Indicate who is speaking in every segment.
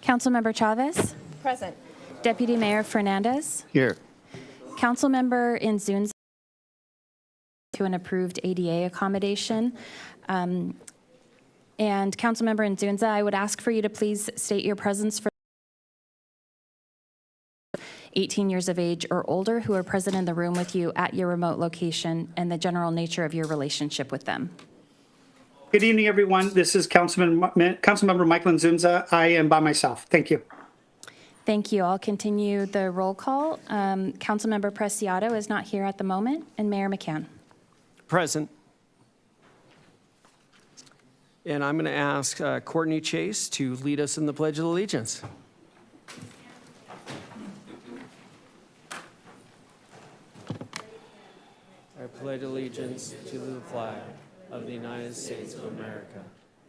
Speaker 1: Councilmember Chavez.
Speaker 2: Present.
Speaker 1: Deputy Mayor Fernandez.
Speaker 3: Here.
Speaker 1: Councilmember Inzunza to an approved ADA accommodation. And Councilmember Inzunza, I would ask for you to please state your presence for 18 years of age or older who are present in the room with you at your remote location and the general nature of your relationship with them.
Speaker 4: Good evening, everyone. This is Councilmember Michael Inzunza. I am by myself. Thank you.
Speaker 1: Thank you. I'll continue the roll call. Councilmember Preciado is not here at the moment, and Mayor McCann.
Speaker 3: Present. And I'm going to ask Courtney Chase to lead us in the Pledge of Allegiance. I pledge allegiance to the flag of the United States of America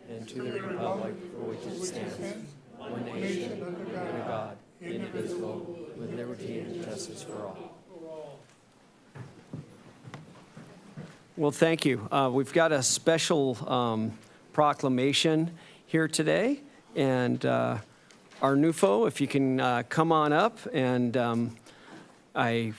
Speaker 3: and to the republic for which it stands, one nation, under God, indivisible, with liberty and justice for all. Well, thank you. We've got a special proclamation here today, and Arnulfo, if you can come on up, and I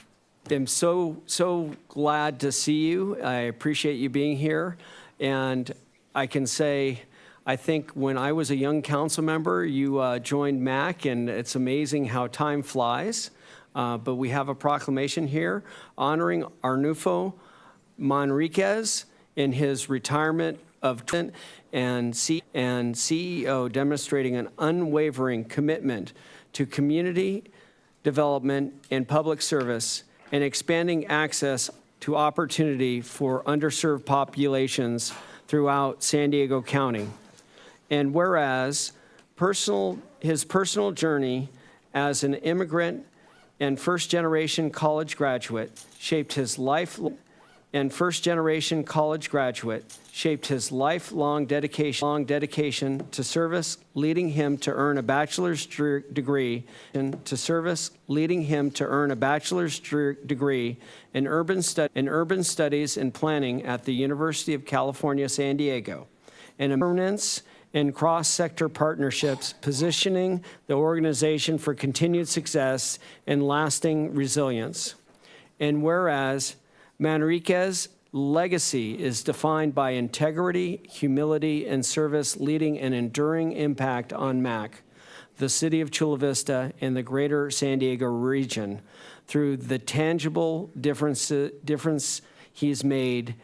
Speaker 3: am so glad to see you. I appreciate you being here, and I can say, I think when I was a young council member, you joined MAC, and it's amazing how time flies. But we have a proclamation here honoring Arnulfo Manriquez in his retirement of and CEO, demonstrating an unwavering commitment to community development and public service and expanding access to opportunity for underserved populations throughout San Diego County. And whereas his personal journey as an immigrant and first-generation college graduate shaped his lifelong dedication to service, leading him to earn a bachelor's degree in urban studies and planning at the University of California, San Diego, and a permanence and cross-sector partnerships, positioning the organization for continued success and lasting resilience. And whereas Manriquez's legacy is defined by integrity, humility, and service, leading an enduring impact on MAC, the city of Chula Vista, and the greater San Diego region through the tangible difference has made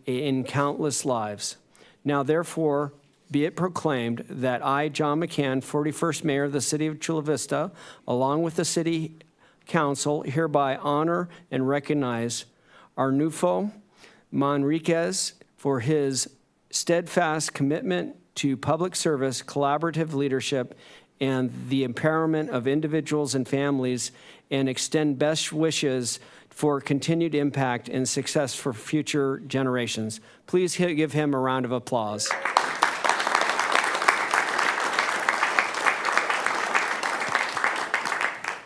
Speaker 3: in countless lives. Now, therefore, be it proclaimed that I, John McCann, 41st Mayor of the City of Chula Vista, along with the City Council, hereby honor and recognize Arnulfo Manriquez for his steadfast commitment to public service, collaborative leadership, and the empowerment of individuals and families, and extend best wishes for continued impact and success for future generations. Please give him a round of applause.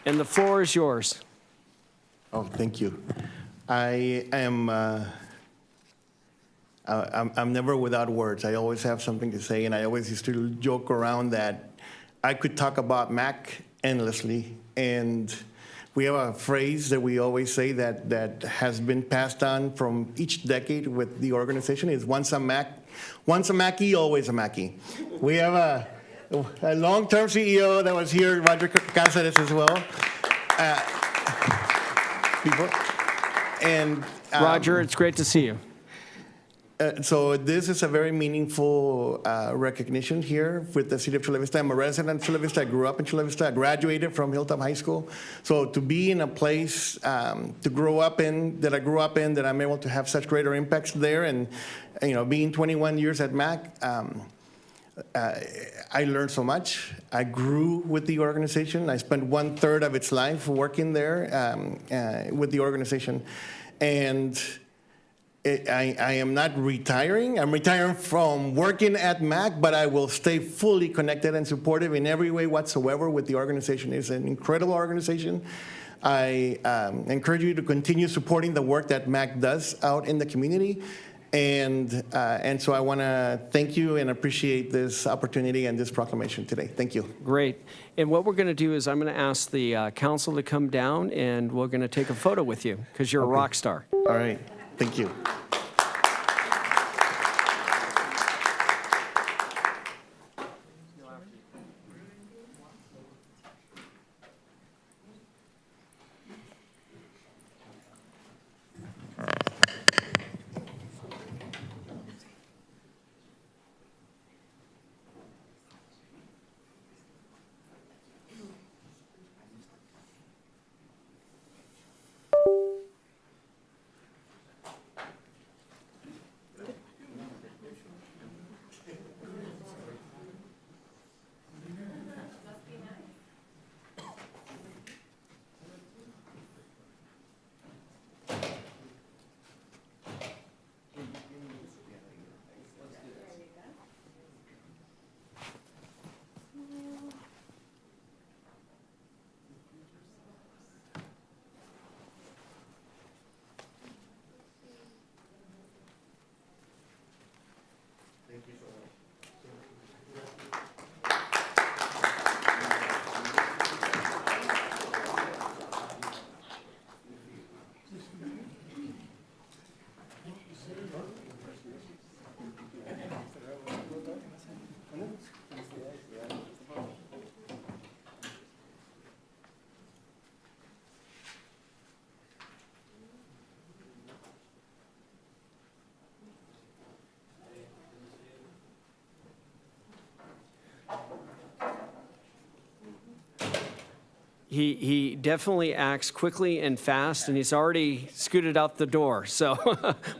Speaker 3: And the floor is yours.
Speaker 5: Oh, thank you. I'm never without words. I always have something to say, and I always used to joke around that I could talk about MAC endlessly. And we have a phrase that we always say that has been passed on from each decade with the organization is once a Mackie, always a Mackie. We have a long-term CEO that was here, Roger Cáceres as well.
Speaker 3: Roger, it's great to see you.
Speaker 5: So this is a very meaningful recognition here with the city of Chula Vista. I'm a resident of Chula Vista. I grew up in Chula Vista. I graduated from Hilltop High School. So to be in a place to grow up in, that I'm able to have such greater impacts there, and being 21 years at MAC, I learned so much. I grew with the organization. I spent 1/3 of its life working there with the organization. And I am not retiring. I'm retiring from working at MAC, but I will stay fully connected and supportive in every way whatsoever with the organization. It's an incredible organization. I encourage you to continue supporting the work that MAC does out in the community. And so I want to thank you and appreciate this opportunity and this proclamation today. Thank you.
Speaker 3: Great. And what we're going to do is I'm going to ask the council to come down, and we're going to take a photo with you because you're a rock star.
Speaker 5: All right. Thank you.
Speaker 3: He definitely acts quickly and fast, and he's already scooted out the door. So,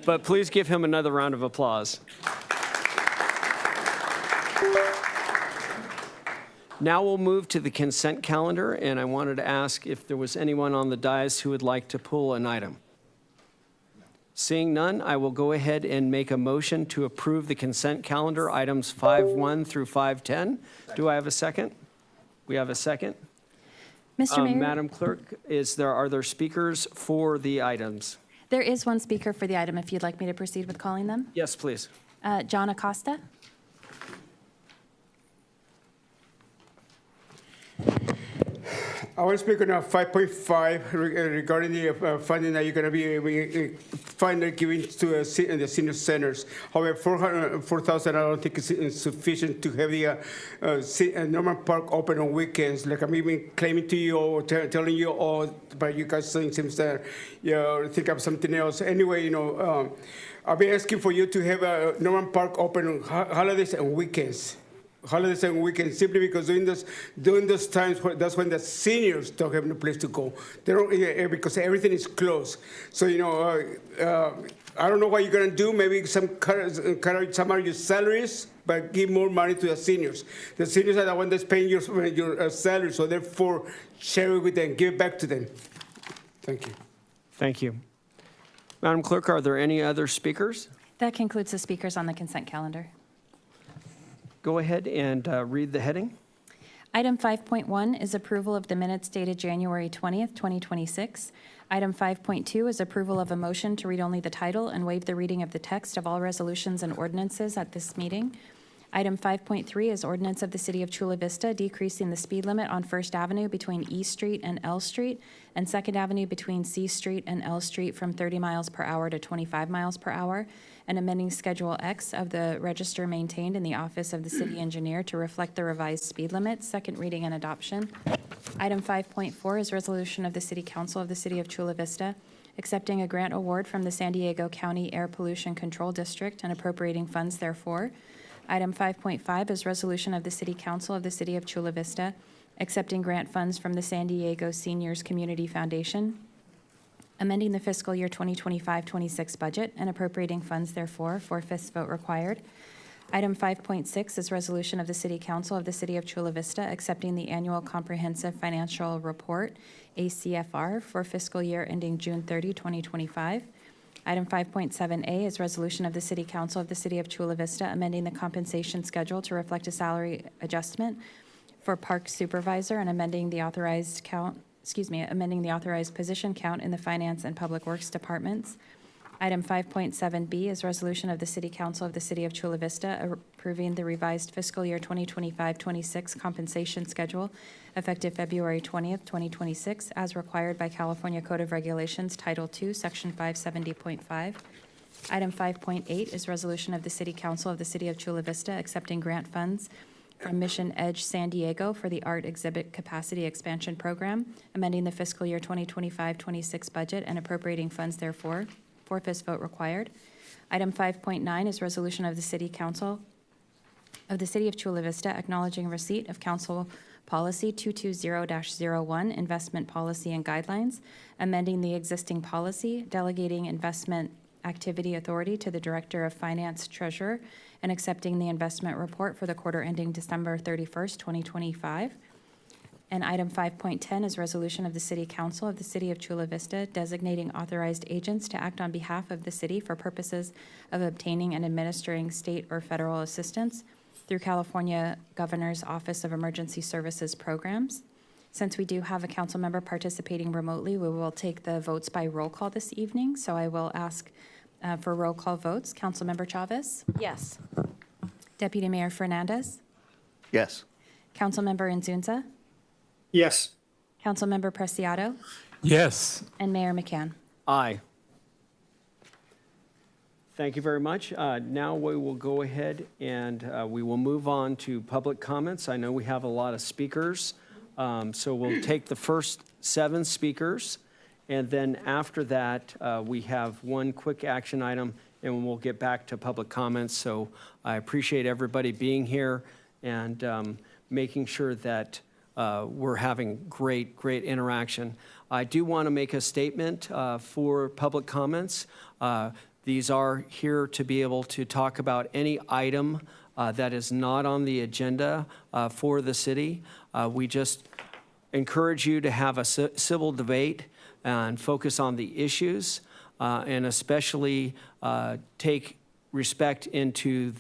Speaker 3: but please give him another round of applause. Now we'll move to the consent calendar, and I wanted to ask if there was anyone on the dais who would like to pull an item. Seeing none, I will go ahead and make a motion to approve the consent calendar, items 5.1 through 5.10. Do I have a second? We have a second.
Speaker 1: Mr. Mayor,
Speaker 3: Madam Clerk, are there speakers for the items?
Speaker 1: there is one speaker for the item if you'd like me to proceed with calling them.
Speaker 3: Yes, please.
Speaker 1: John Acosta.
Speaker 2: I want to speak on 5.5 regarding the funding that you're going to be finally giving to the senior centers. However, 4,000 I don't think is sufficient to have the Norman Park open on weekends. Like I'm even claiming to you or telling you all, but you guys saying seems that you think of something else. Anyway, I'll be asking for you to have Norman Park open on holidays and weekends. Holidays and weekends, simply because during those times, that's when the seniors don't have no place to go. They don't, because everything is closed. So, I don't know what you're going to do. Maybe cut some of your salaries, but give more money to the seniors. The seniors are the one that's paying your salary, so therefore share it with them, give it back to them. Thank you.
Speaker 3: Thank you. Madam Clerk, are there any other speakers?
Speaker 1: That concludes the speakers on the consent calendar.
Speaker 3: Go ahead and read the heading.
Speaker 1: Item 5.1 is approval of the minutes dated January 20th, 2026. Item 5.2 is approval of a motion to read only the title and waive the reading of the text of all resolutions and ordinances at this meeting. Item 5.3 is ordinance of the City of Chula Vista decreasing the speed limit on First Avenue between E Street and L Street and Second Avenue between C Street and L Street from 30 miles per hour to 25 miles per hour, and amending Schedule X of the register maintained in the Office of the City Engineer to reflect the revised speed limit, second reading and adoption. Item 5.4 is resolution of the City Council of the City of Chula Vista accepting a grant award from the San Diego County Air Pollution Control District and appropriating funds therefor. Item 5.5 is resolution of the City Council of the City of Chula Vista accepting grant funds from the San Diego Seniors Community Foundation, amending the fiscal year 2025-26 budget and appropriating funds therefor, 4/5 vote required. Item 5.6 is resolution of the City Council of the City of Chula Vista accepting the annual comprehensive financial report, ACFR, for fiscal year ending June 30, 2025. Item 5.7A is resolution of the City Council of the City of Chula Vista amending the compensation schedule to reflect a salary adjustment for park supervisor and amending the authorized amending the authorized position count in the Finance and Public Works departments. Item 5.7B is resolution of the City Council of the City of Chula Vista approving the revised fiscal year 2025-26 compensation schedule effective February 20th, 2026, as required by California Code of Regulations, Title II, Section 570.5. Item 5.8 is resolution of the City Council of the City of Chula Vista accepting grant funds from Mission Edge San Diego for the Art Exhibit Capacity Expansion Program, amending the fiscal year 2025-26 budget and appropriating funds therefore. Four-fifths vote required. Item 5.9 is resolution of the City Council of the City of Chula Vista acknowledging receipt of Council Policy 220-01, Investment Policy and Guidelines, amending the existing policy, delegating investment activity authority to the Director of Finance Treasurer, and accepting the investment report for the quarter ending December 31st, 2025. And item 5.10 is resolution of the City Council of the City of Chula Vista designating authorized agents to act on behalf of the city for purposes of obtaining and administering state or federal assistance through California Governor's Office of Emergency Services programs. Since we do have a council member participating remotely, we will take the votes by roll call this evening. So I will ask for roll call votes. Councilmember Chavez?
Speaker 6: Yes.
Speaker 1: Deputy Mayor Fernandez?
Speaker 5: Yes.
Speaker 1: Councilmember Inzunza?
Speaker 4: Yes.
Speaker 1: Councilmember Preciado?
Speaker 7: Yes.
Speaker 1: And Mayor McCann?
Speaker 3: Aye. Thank you very much. Now we will go ahead and we will move on to public comments. I know we have a lot of speakers, so we'll take the first 7 speakers, and then after that, we have one quick action item, and we'll get back to public comments. So I appreciate everybody being here and making sure that we're having great interaction. I do want to make a statement for public comments. These are here to be able to talk about any item that is not on the agenda for the city. We just encourage you to have a civil debate and focus on the issues, and especially take respect into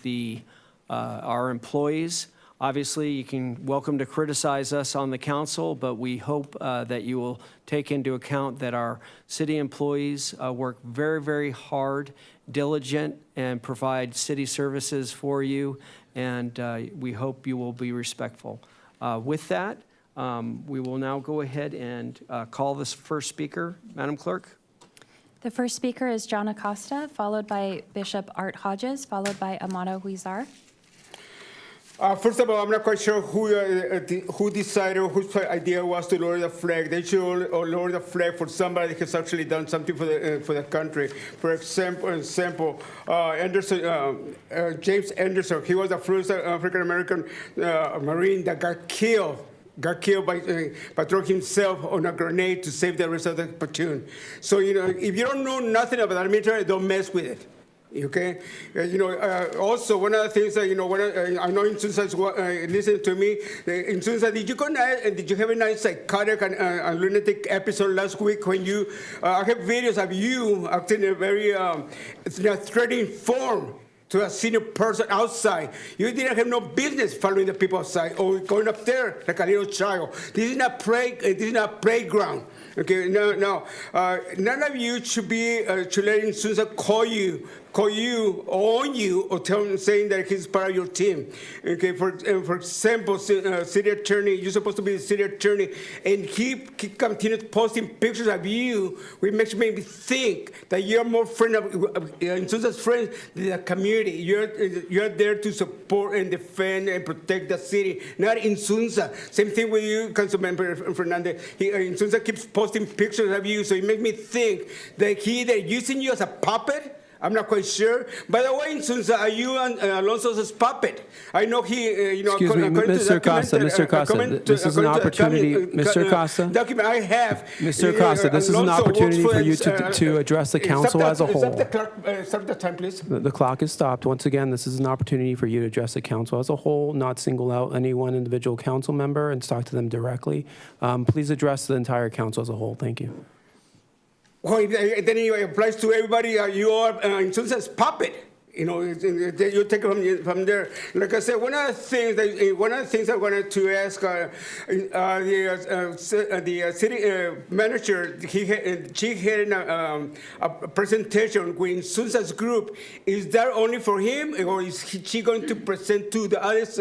Speaker 3: our employees. Obviously, you can welcome to criticize us on the council, but we hope that you will take into account that our city employees work very hard, diligent, and provide city services for you, and we hope you will be respectful. With that, we will now go ahead and call this first speaker. Madam Clerk?
Speaker 1: The first speaker is John Acosta, followed by Bishop Art Hodges, followed by Amado Huizar.
Speaker 2: First of all, I'm not quite sure who decided, whose idea was to lower the flag. They should lower the flag for somebody who's actually done something for the country. For example, James Anderson. He was the first African American Marine that got killed by throwing himself on a grenade to save the rest of the platoon. So if you don't know nothing about the military, don't mess with it. Okay, also one of the things that when I know Inzunza's listening to me. Inzunza, did you have a nice psychotic and lunatic episode last week when you? I have videos of you acting in a very threatening form to a senior person outside. You didn't have no business following the people outside or going up there like a little child. This is not playground. Okay, no. None of you should be to let Inzunza call you, own you, or saying that he's part of your team. Okay, for example, city attorney, you're supposed to be the city attorney, and he continues posting pictures of you, which makes me think that you're more friend of Inzunza's friends than the community. You're there to support and defend and protect the city, not Inzunza. Same thing with you, Councilmember Fernandez. Inzunza keeps posting pictures of you, so it makes me think that they're using you as a puppet. I'm not quite sure. By the way, Inzunza, are you Alonso's puppet? I know he,
Speaker 7: Excuse me, Mr. Costa, this is an opportunity. Mr. Costa,
Speaker 2: document I have.
Speaker 7: Mr. Costa, this is an opportunity for you to address the council as a whole.
Speaker 2: Stop the time, please.
Speaker 7: The clock is stopped. Once again, this is an opportunity for you to address the council as a whole, not single out any one individual council member and talk to them directly. Please address the entire council as a whole. Thank you.
Speaker 2: Well, then it applies to everybody. You are Inzunza's puppet. You know, you take it from there. Like I said, one of the things I wanted to ask the city manager, she had a presentation with Sunsa's group. Is that only for him, or is she going to present to the others,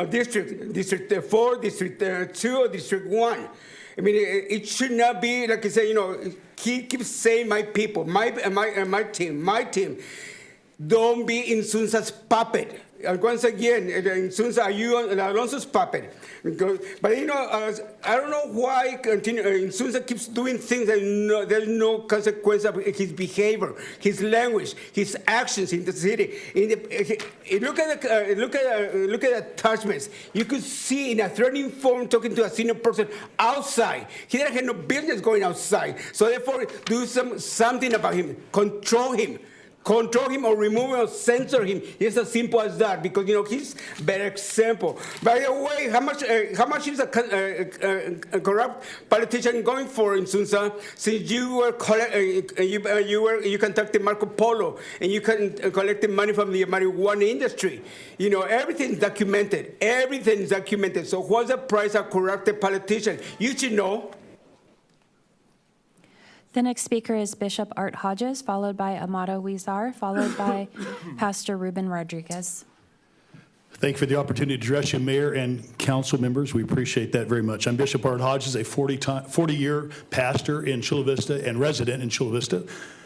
Speaker 2: District 4, District 2, or District 1? I mean, it should not be, like I said, you know, he keeps saying my people, my team. Don't be in Sunsa's puppet. And once again, in Sunsa, are you Alonso's puppet? But you know, I don't know why Sunsa keeps doing things that there's no consequence of his behavior, his language, his actions in the city. Look at the attachments. You could see in a threatening form talking to a senior person outside. He didn't have no business going outside. So therefore, do something about him. Control him or remove him or censor him. It's as simple as that, because you know he's a better example. By the way, how much is a corrupt politician going for in Sunsa? Since you were you contacted Marco Polo and you collected money from the marijuana industry. You know, everything's documented. So what's the price of corrupted politician? You should know.
Speaker 1: The next speaker is Bishop Art Hodges, followed by Amado Huizar, followed by Pastor Ruben Rodriguez.
Speaker 6: Thank you for the opportunity to address you, Mayor and council members. We appreciate that very much. I'm Bishop Art Hodges, a 40-year pastor in Chula Vista and resident in Chula Vista,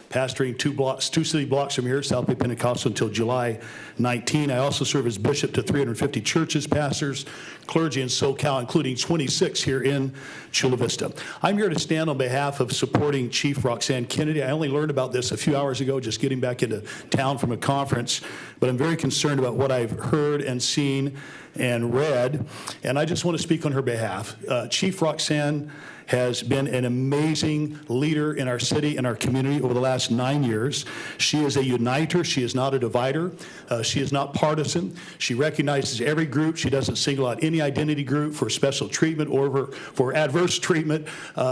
Speaker 6: pastoring two city blocks from here, South Bay Pentecostal, until July 19. I also serve as bishop to 350 churches, pastors, clergy in SoCal, including 26 here in Chula Vista. I'm here to stand on behalf of supporting Chief Roxanne Kennedy. I only learned about this a few hours ago, just getting back into town from a conference, but I'm very concerned about what I've heard and seen and read, and I just want to speak on her behalf. Chief Roxanne has been an amazing leader in our city and our community over the last 9 years. She is a uniter. She is not a divider. She is not partisan. She recognizes every group. She doesn't single out any identity group for special treatment or for adverse treatment.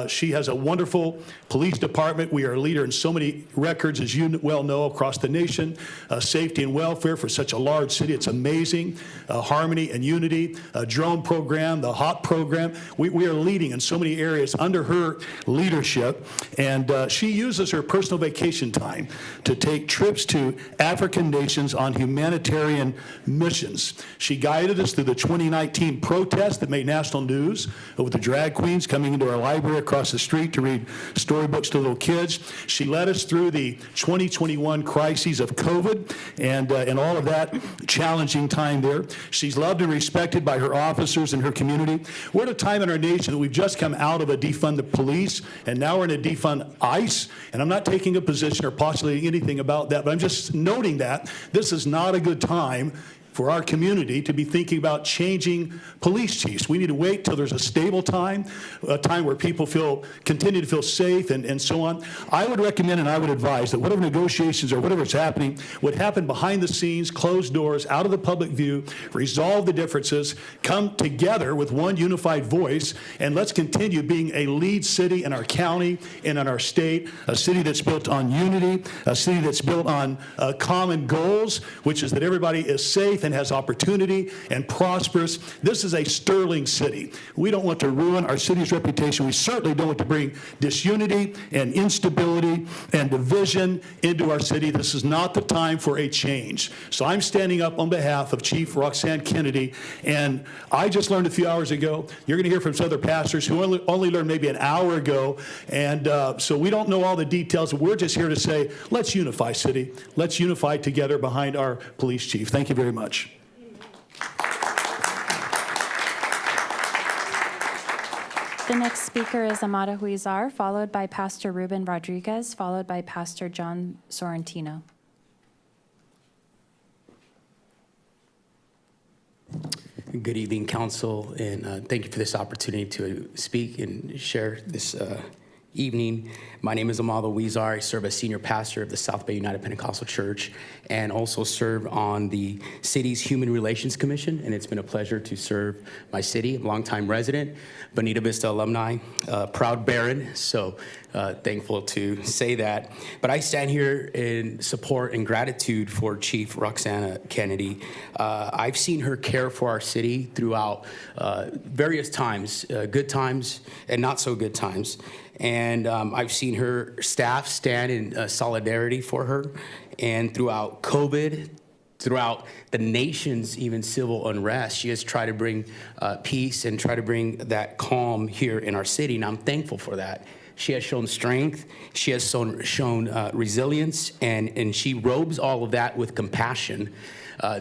Speaker 6: She has a wonderful police department. We are a leader in so many records, as you well know, across the nation. Safety and welfare for such a large city. It's amazing. Harmony and unity. Drone program, the HOP program. We are leading in so many areas under her leadership, and she uses her personal vacation time to take trips to African nations on humanitarian missions. She guided us through the 2019 protest that made national news with the drag queens coming into our library across the street to read storybooks to little kids. She led us through the 2021 crises of COVID and all of that challenging time there. She's loved and respected by her officers and her community. We're at a time in our nation that we've just come out of a defund the police, and now we're in a defund ICE, and I'm not taking a position or postulating anything about that, but I'm just noting that this is not a good time for our community to be thinking about changing police chiefs. We need to wait till there's a stable time, a time where people continue to feel safe and so on. I would recommend and I would advise that whatever negotiations or whatever's happening would happen behind the scenes, closed doors, out of the public view, resolve the differences, come together with one unified voice, and let's continue being a lead city in our county and in our state, a city that's built on unity, a city that's built on common goals, which is that everybody is safe and has opportunity and prosperous. This is a sterling city. We don't want to ruin our city's reputation. We certainly don't want to bring disunity and instability and division into our city. This is not the time for a change. So I'm standing up on behalf of Chief Roxanne Kennedy, and I just learned a few hours ago. You're going to hear from some other pastors who only learned maybe an hour ago, and so we don't know all the details. We're just here to say, let's unify city. Let's unify together behind our police chief. Thank you very much.
Speaker 1: The next speaker is Amado Huizar, followed by Pastor Ruben Rodriguez, followed by Pastor John Sorrentino.
Speaker 8: Good evening, council, and thank you for this opportunity to speak and share this evening. My name is Amado Weezar. I serve as senior pastor of the South Bay United Pentecostal Church and also serve on the city's Human Relations Commission, and it's been a pleasure to serve my city. Longtime resident, Bonita Vista alumni, proud Baron, so thankful to say that. But I stand here in support and gratitude for Chief Roxana Kennedy. I've seen her care for our city throughout various times, good times and not so good times. And I've seen her staff stand in solidarity for her. And throughout COVID, throughout the nation's even civil unrest, she has tried to bring peace and try to bring that calm here in our city. And I'm thankful for that. She has shown strength, she has shown resilience, and she robes all of that with compassion.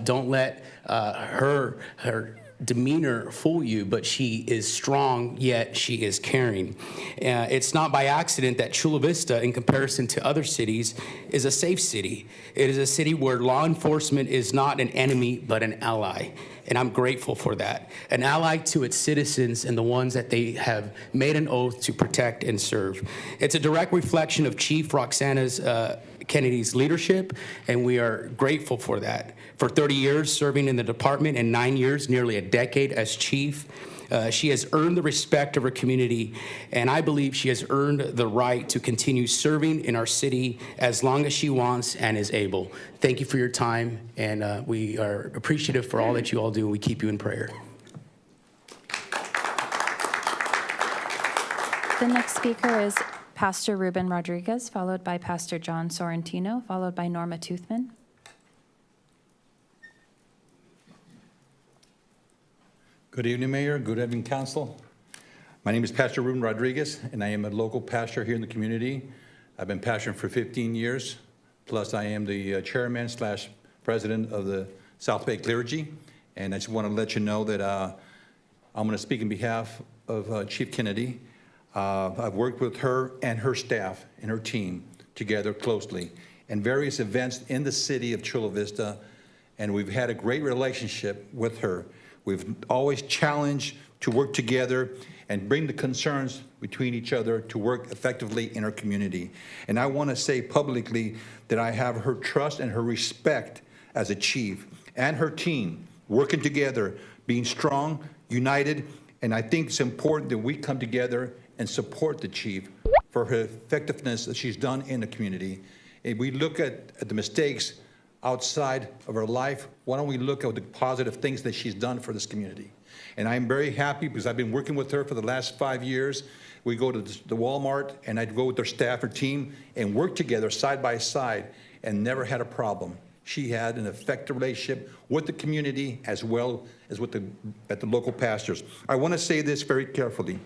Speaker 8: Don't let her demeanor fool you, but she is strong, yet she is caring. It's not by accident that Chula Vista, in comparison to other cities, is a safe city. It is a city where law enforcement is not an enemy, but an ally. And I'm grateful for that. An ally to its citizens and the ones that they have made an oath to protect and serve. It's a direct reflection of Chief Roxana's Kennedy's leadership, and we are grateful for that. For 30 years serving in the department and 9 years, nearly a decade as chief, she has earned the respect of her community, and I believe she has earned the right to continue serving in our city as long as she wants and is able. Thank you for your time, and we are appreciative for all that you all do, and we keep you in prayer.
Speaker 1: The next speaker is Pastor Ruben Rodriguez, followed by Pastor John Sorrentino, followed by Norma Toothman.
Speaker 9: Good evening, Mayor. Good evening, Council. My name is Pastor Ruben Rodriguez, and I am a local pastor here in the community. I've been pastoring for 15 years, plus I am the chairman / president of the South Bay Clergy. And I just want to let you know that I'm going to speak in behalf of Chief Kennedy. I've worked with her and her staff and her team together closely in various events in the city of Chula Vista, and we've had a great relationship with her. We've always challenged to work together and bring the concerns between each other to work effectively in our community. And I want to say publicly that I have her trust and her respect as a chief and her team working together, being strong, united, and I think it's important that we come together and support the chief for her effectiveness that she's done in the community. If we look at the mistakes outside of her life, why don't we look at the positive things that she's done for this community? And I'm very happy because I've been working with her for the last 5 years. We go to the Walmart, and I'd go with her staff, her team, and work together side by side, and never had a problem. She had an effective relationship with the community as well as with the local pastors. I want to say this very carefully.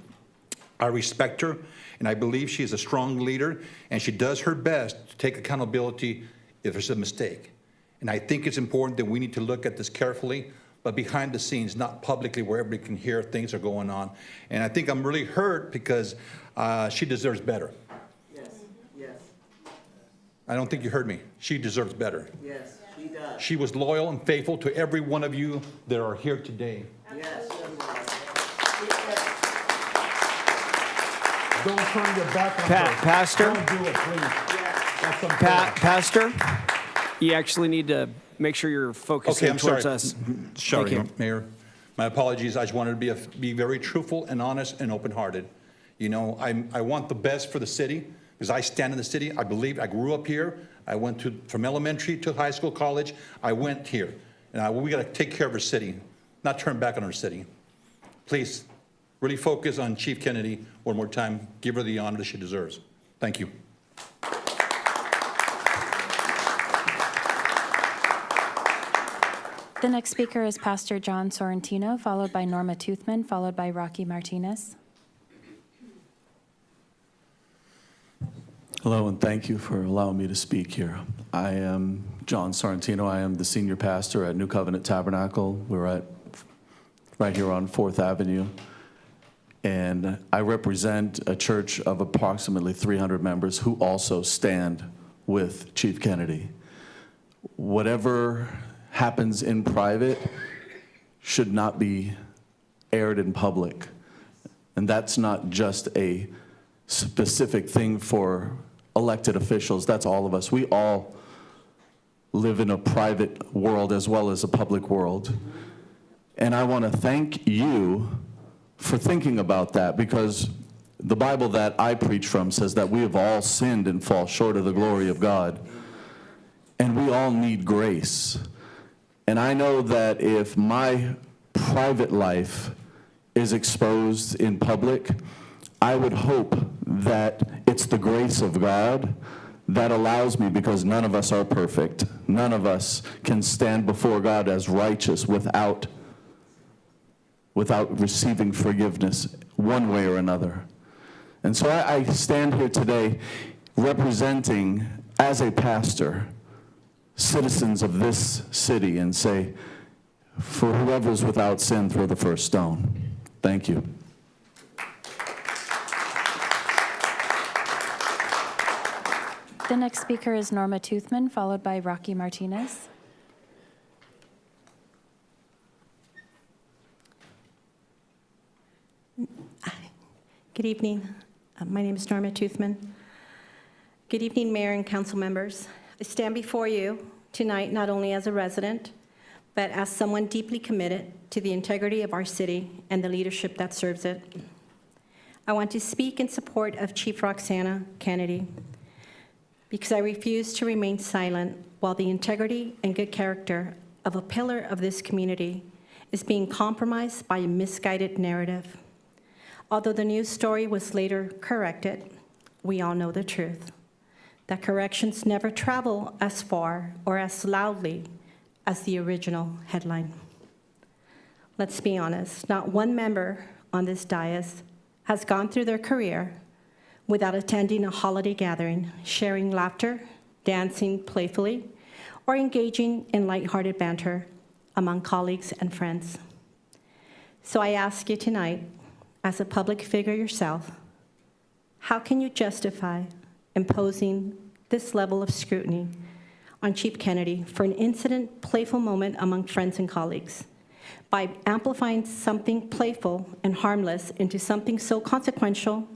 Speaker 9: I respect her, and I believe she is a strong leader, and she does her best to take accountability if there's a mistake. And I think it's important that we need to look at this carefully, but behind the scenes, not publicly where everybody can hear things are going on. And I think I'm really hurt because she deserves better.
Speaker 10: Yes, yes.
Speaker 9: I don't think you heard me. She deserves better.
Speaker 10: Yes, she does.
Speaker 9: She was loyal and faithful to every one of you that are here today.
Speaker 10: Yes.
Speaker 9: Don't turn your back on her.
Speaker 3: Pastor?
Speaker 9: Don't do it, please. That's unfair.
Speaker 3: Pastor, you actually need to make sure you're focusing
Speaker 9: Okay, I'm
Speaker 3: towards
Speaker 9: sorry.
Speaker 3: us.
Speaker 9: Sorry,
Speaker 3: Thank you.
Speaker 9: Mayor. My apologies. I just wanted to be very truthful and honest and open-hearted. You know, I want the best for the city because I stand in the city. I believe I grew up here. I went from elementary to high school, college. I went here. And we got to take care of our city, not turn back on our city. Please, really focus on Chief Kennedy one more time. Give her the honor that she deserves. Thank you.
Speaker 1: The next speaker is Pastor John Sorrentino, followed by Norma Toothman, followed by Rocky Martinez.
Speaker 11: Hello, and thank you for allowing me to speak here. I am John Sorrentino. I am the senior pastor at New Covenant Tabernacle. We're right here on 4th Avenue. And I represent a church of approximately 300 members who also stand with Chief Kennedy. Whatever happens in private should not be aired in public. And that's not just a specific thing for elected officials. That's all of us. We all live in a private world as well as a public world. And I want to thank you for thinking about that, because the Bible that I preach from says that we have all sinned and fall short of the glory of God. And we all need grace. And I know that if my private life is exposed in public, I would hope that it's the grace of God that allows me, because none of us are perfect. None of us can stand before God as righteous without receiving forgiveness one way or another. And so I stand here today representing, as a pastor, citizens of this city and say, for whoever's without sin, throw the first stone. Thank you.
Speaker 1: The next speaker is Norma Toothman, followed by Rocky Martinez.
Speaker 12: Good evening. My name is Norma Toothman. Good evening, Mayor and council members. I stand before you tonight not only as a resident, but as someone deeply committed to the integrity of our city and the leadership that serves it. I want to speak in support of Chief Roxana Kennedy, because I refuse to remain silent while the integrity and good character of a pillar of this community is being compromised by a misguided narrative. Although the news story was later corrected, we all know the truth, that corrections never travel as far or as loudly as the original headline. Let's be honest, not one member on this dais has gone through their career without attending a holiday gathering, sharing laughter, dancing playfully, or engaging in lighthearted banter among colleagues and friends. So I ask you tonight, as a public figure yourself, how can you justify imposing this level of scrutiny on Chief Kennedy for an incident, playful moment among friends and colleagues? By amplifying something playful and harmless into something so consequential,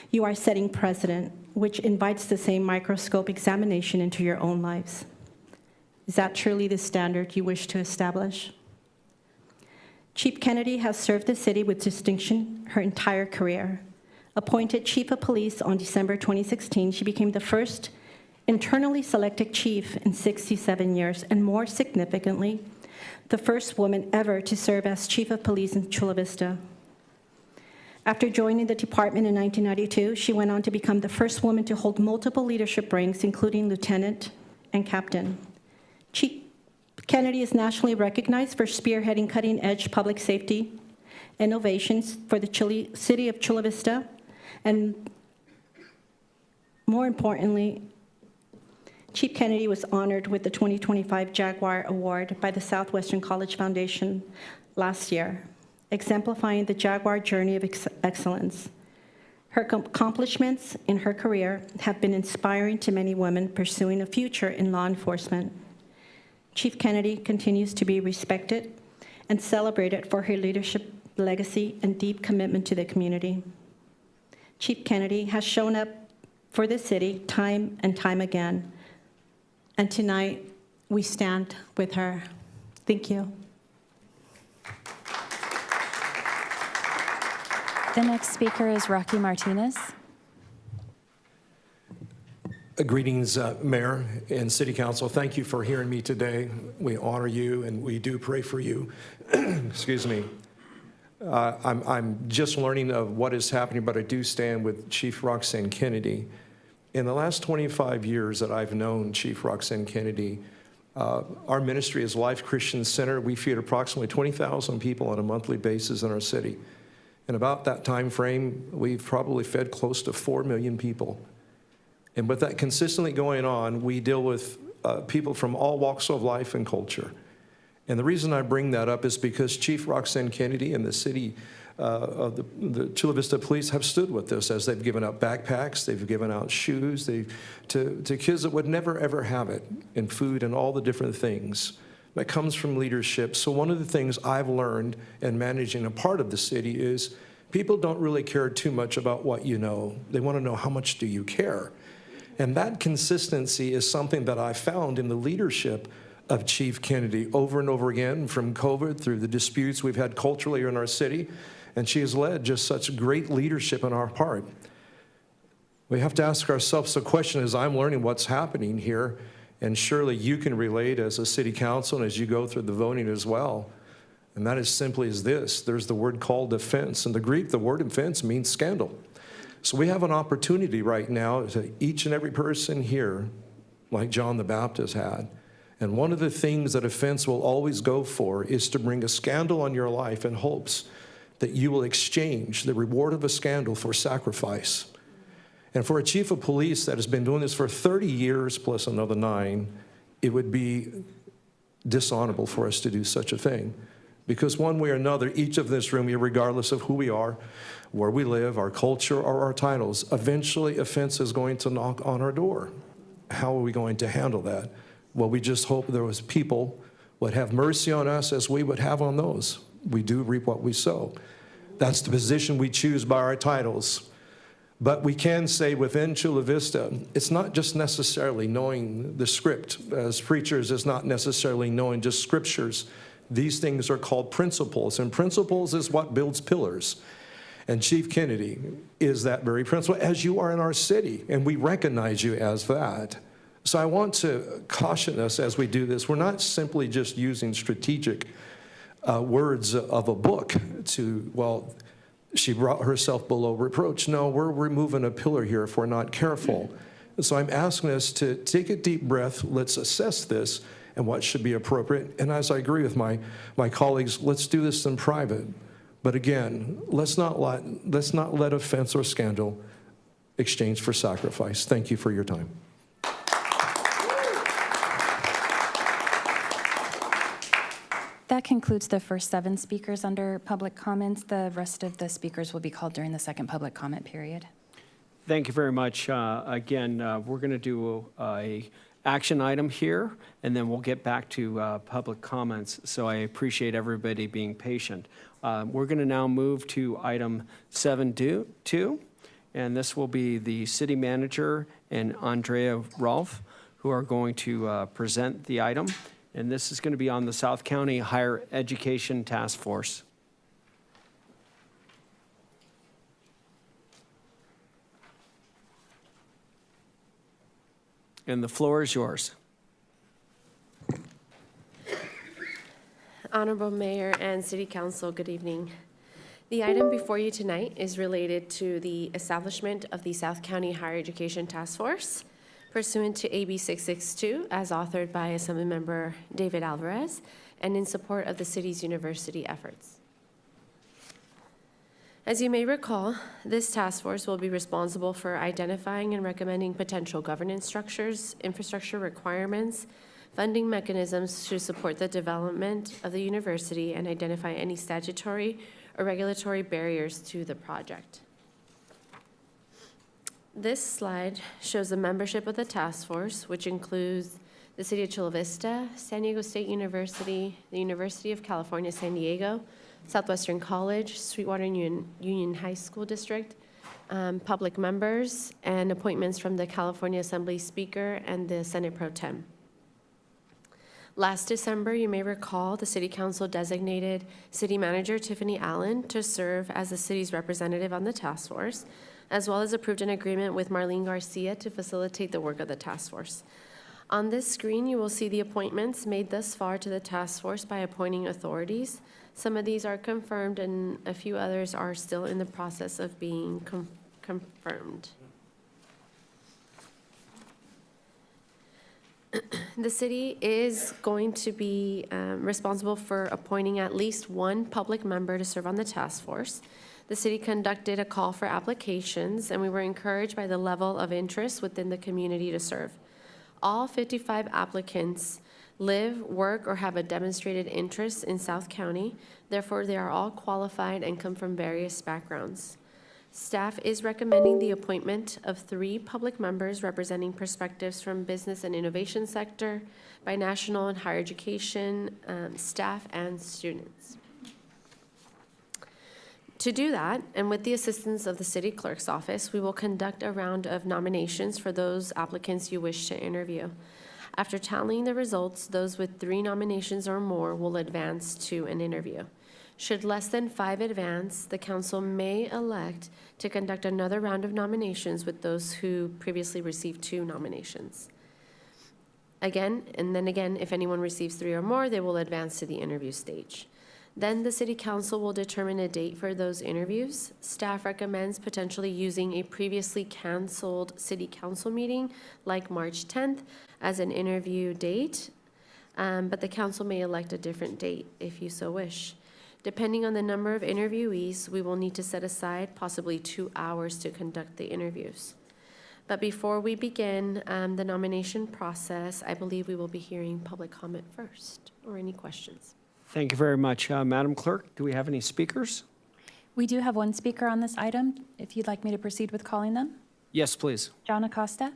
Speaker 12: you are setting precedent, which invites the same microscope examination into your own lives. Is that truly the standard you wish to establish? Chief Kennedy has served the city with distinction her entire career. Appointed Chief of Police on December 2016, she became the first internally selected chief in 67 years, and more significantly, the first woman ever to serve as Chief of Police in Chula Vista. After joining the department in 1992, she went on to become the first woman to hold multiple leadership ranks, including lieutenant and captain. Chief Kennedy is nationally recognized for spearheading cutting-edge public safety innovations for the city of Chula Vista, and more importantly, Chief Kennedy was honored with the 2025 Jaguar Award by the Southwestern College Foundation last year, exemplifying the Jaguar journey of excellence. Her accomplishments in her career have been inspiring to many women pursuing a future in law enforcement. Chief Kennedy continues to be respected and celebrated for her leadership, legacy, and deep commitment to the community. Chief Kennedy has shown up for the city time and time again, and tonight we stand with her. Thank you.
Speaker 1: The next speaker is Rocky Martinez.
Speaker 13: Greetings, Mayor and City Council. Thank you for hearing me today. We honor you and we do pray for you. Excuse me. I'm just learning of what is happening, but I do stand with Chief Roxanne Kennedy. In the last 25 years that I've known Chief Roxanne Kennedy, our ministry is Life Christian Center. We feed approximately 20,000 people on a monthly basis in our city. In about that time frame, we've probably fed close to 4 million people. And with that consistently going on, we deal with people from all walks of life and culture. And the reason I bring that up is because Chief Roxanne Kennedy and the city of the Chula Vista Police have stood with us as they've given out backpacks, they've given out shoes to kids that would never, ever have it, and food and all the different things that comes from leadership. So one of the things I've learned in managing a part of the city is People don't really care too much about what you know. They want to know how much do you care. And that consistency is something that I found in the leadership of Chief Kennedy over and over again, from COVID through the disputes we've had culturally in our city. And she has led just such great leadership on our part. We have to ask ourselves the question as I'm learning what's happening here, and surely you can relate as a city council and as you go through the voting as well. And that is simply as this. There's the word called offense. In the Greek, the word offense means scandal. So we have an opportunity right now to each and every person here, like John the Baptist had. And one of the things that offense will always go for is to bring a scandal on your life in hopes that you will exchange the reward of a scandal for sacrifice. And for a chief of police that has been doing this for 30 years plus another 9, it would be dishonorable for us to do such a thing. Because one way or another, each of this room, regardless of who we are, where we live, our culture, or our titles, eventually offense is going to knock on our door. How are we going to handle that? Well, we just hope there was people would have mercy on us as we would have on those. We do reap what we sow. That's the position we choose by our titles. But we can say within Chula Vista, it's not just necessarily knowing the script. As preachers, it's not necessarily knowing just scriptures. These things are called principles, and principles is what builds pillars. And Chief Kennedy is that very principle, as you are in our city, and we recognize you as that. So I want to caution us as we do this. We're not simply just using strategic words of a book to, well, she brought herself below reproach. No, we're removing a pillar here if we're not careful. And so I'm asking us to take a deep breath. Let's assess this and what should be appropriate. And as I agree with my colleagues, let's do this in private. But again, let's not let offense or scandal exchange for sacrifice. Thank you for your time.
Speaker 1: That concludes the first 7 speakers under public comments. The rest of the speakers will be called during the second public comment period.
Speaker 3: Thank you very much. Again, we're going to do a action item here, and then we'll get back to public comments. So I appreciate everybody being patient. We're going to now move to item 7.2, and this will be the city manager and Andrea Rolfe, who are going to present the item. And this is going to be on the South County Higher Education Task Force. And the floor is yours.
Speaker 14: Honorable Mayor and City Council, good evening. The item before you tonight is related to the establishment of the South County Higher Education Task Force pursuant to AB 662 as authored by Assemblymember David Alvarez and in support of the city's university efforts. As you may recall, this task force will be responsible for identifying and recommending potential governance structures, infrastructure requirements, funding mechanisms to support the development of the university, and identify any statutory or regulatory barriers to the project. This slide shows the membership of the task force, which includes the City of Chula Vista, San Diego State University, the University of California, San Diego, Southwestern College, Sweetwater Union High School District, public members, and appointments from the California Assembly Speaker and the Senate Pro Tem. Last December, you may recall, the City Council designated City Manager Tiffany Allen to serve as the city's representative on the task force, as well as approved an agreement with Marlene Garcia to facilitate the work of the task force. On this screen, you will see the appointments made thus far to the task force by appointing authorities. Some of these are confirmed and a few others are still in the process of being confirmed. The city is going to be responsible for appointing at least one public member to serve on the task force. The city conducted a call for applications, and we were encouraged by the level of interest within the community to serve. All 55 applicants live, work, or have a demonstrated interest in South County. Therefore, they are all qualified and come from various backgrounds. Staff is recommending the appointment of 3 public members representing perspectives from business and innovation sector, by national and higher education, staff, and students. To do that, and with the assistance of the city clerk's office, we will conduct a round of nominations for those applicants you wish to interview. After tallying the results, those with 3 nominations or more will advance to an interview. Should less than 5 advance, the council may elect to conduct another round of nominations with those who previously received 2 nominations. Again, if anyone receives 3 or more, they will advance to the interview stage. Then the city council will determine a date for those interviews. Staff recommends potentially using a previously canceled city council meeting like March 10th as an interview date, but the council may elect a different date if you so wish. Depending on the number of interviewees, we will need to set aside possibly 2 hours to conduct the interviews. But before we begin the nomination process, I believe we will be hearing public comment first, or any questions.
Speaker 3: Thank you very much. Madam Clerk, do we have any speakers?
Speaker 1: We do have one speaker on this item, if you'd like me to proceed with calling them.
Speaker 3: Yes, please.
Speaker 1: John Acosta.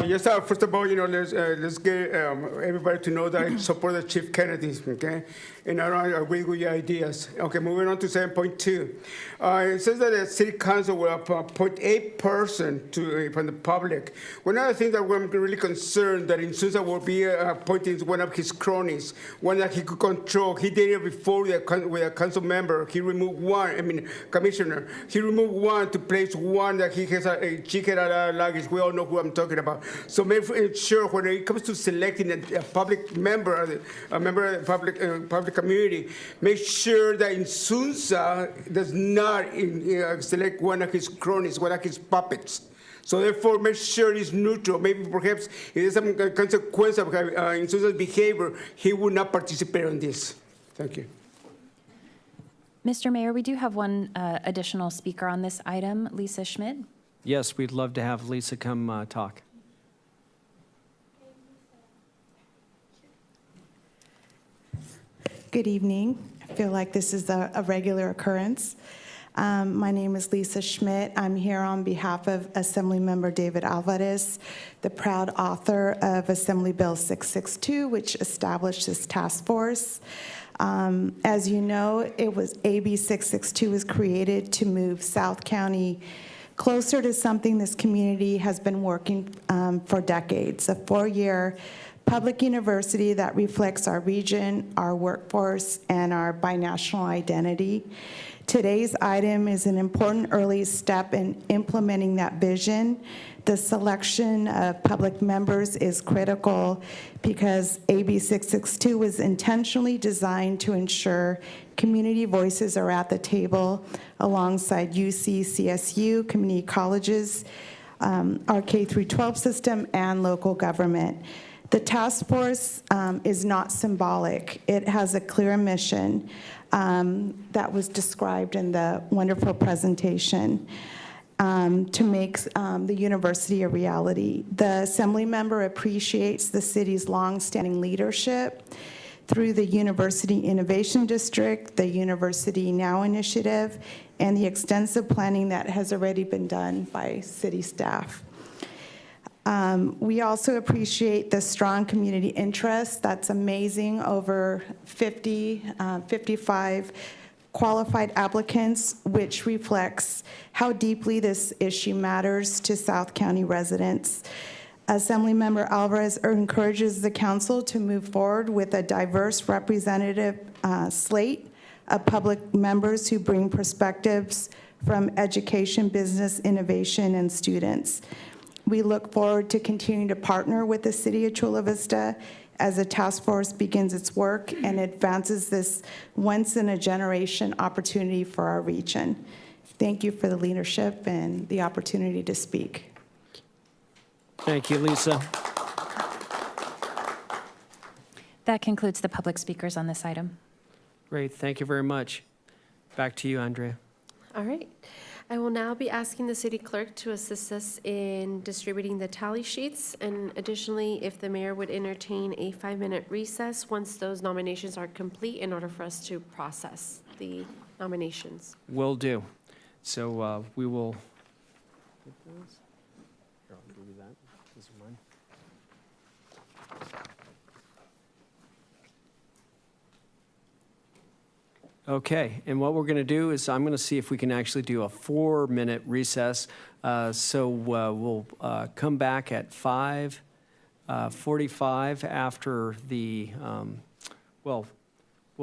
Speaker 2: Yes, first of all, let's get everybody to know that I support the Chief Kennedy, okay? And I agree with your ideas. Okay, moving on to 7.2. It says that the City Council will appoint a person from the public. One other thing that we're really concerned that Insunza will be appointing one of his cronies, one that he could control. He did it before with a council member. He removed one, commissioner. He removed one to place one that he has a chicken luggage. We all know who I'm talking about. So make sure when it comes to selecting a public member, a member of the public community, make sure that Insunza does not select one of his cronies, one of his puppets. So therefore, make sure it's neutral. Maybe perhaps if there's some consequence of Insunza's behavior, he will not participate in this. Thank you.
Speaker 1: Mr. Mayor, we do have one additional speaker on this item, Lisa Schmidt.
Speaker 3: Yes, we'd love to have Lisa come talk.
Speaker 15: Good evening. I feel like this is a regular occurrence. My name is Lisa Schmidt. I'm here on behalf of Assemblymember David Alvarez, the proud author of Assembly Bill 662, which established this task force. As you know, AB 662 was created to move South County closer to something this community has been working for decades, a 4-year public university that reflects our region, our workforce, and our binational identity. Today's item is an important early step in implementing that vision. The selection of public members is critical because AB 662 was intentionally designed to ensure community voices are at the table alongside UC, CSU, community colleges, our K-12 system, and local government. The task force is not symbolic. It has a clear mission that was described in the wonderful presentation to make the university a reality. The Assembly member appreciates the city's longstanding leadership through the University Innovation District, the University Now Initiative, and the extensive planning that has already been done by city staff. We also appreciate the strong community interest. That's amazing. Over 55 qualified applicants, which reflects how deeply this issue matters to South County residents. Assemblymember Alvarez encourages the council to move forward with a diverse representative slate of public members who bring perspectives from education, business, innovation, and students. We look forward to continuing to partner with the City of Chula Vista as the task force begins its work and advances this once-in-a-generation opportunity for our region. Thank you for the leadership and the opportunity to speak.
Speaker 3: Thank you, Lisa.
Speaker 1: That concludes the public speakers on this item.
Speaker 3: Great, thank you very much. Back to you, Andrea.
Speaker 14: All right. I will now be asking the city clerk to assist us in distributing the tally sheets. And additionally, if the mayor would entertain a 5-minute recess once those nominations are complete in order for us to process the nominations.
Speaker 3: Will do. So we will. Here, I'll give you that. These are mine. Okay, and what we're going to do is I'm going to see if we can actually do a 4-minute recess. We'll come back at 5:45 after the, we'll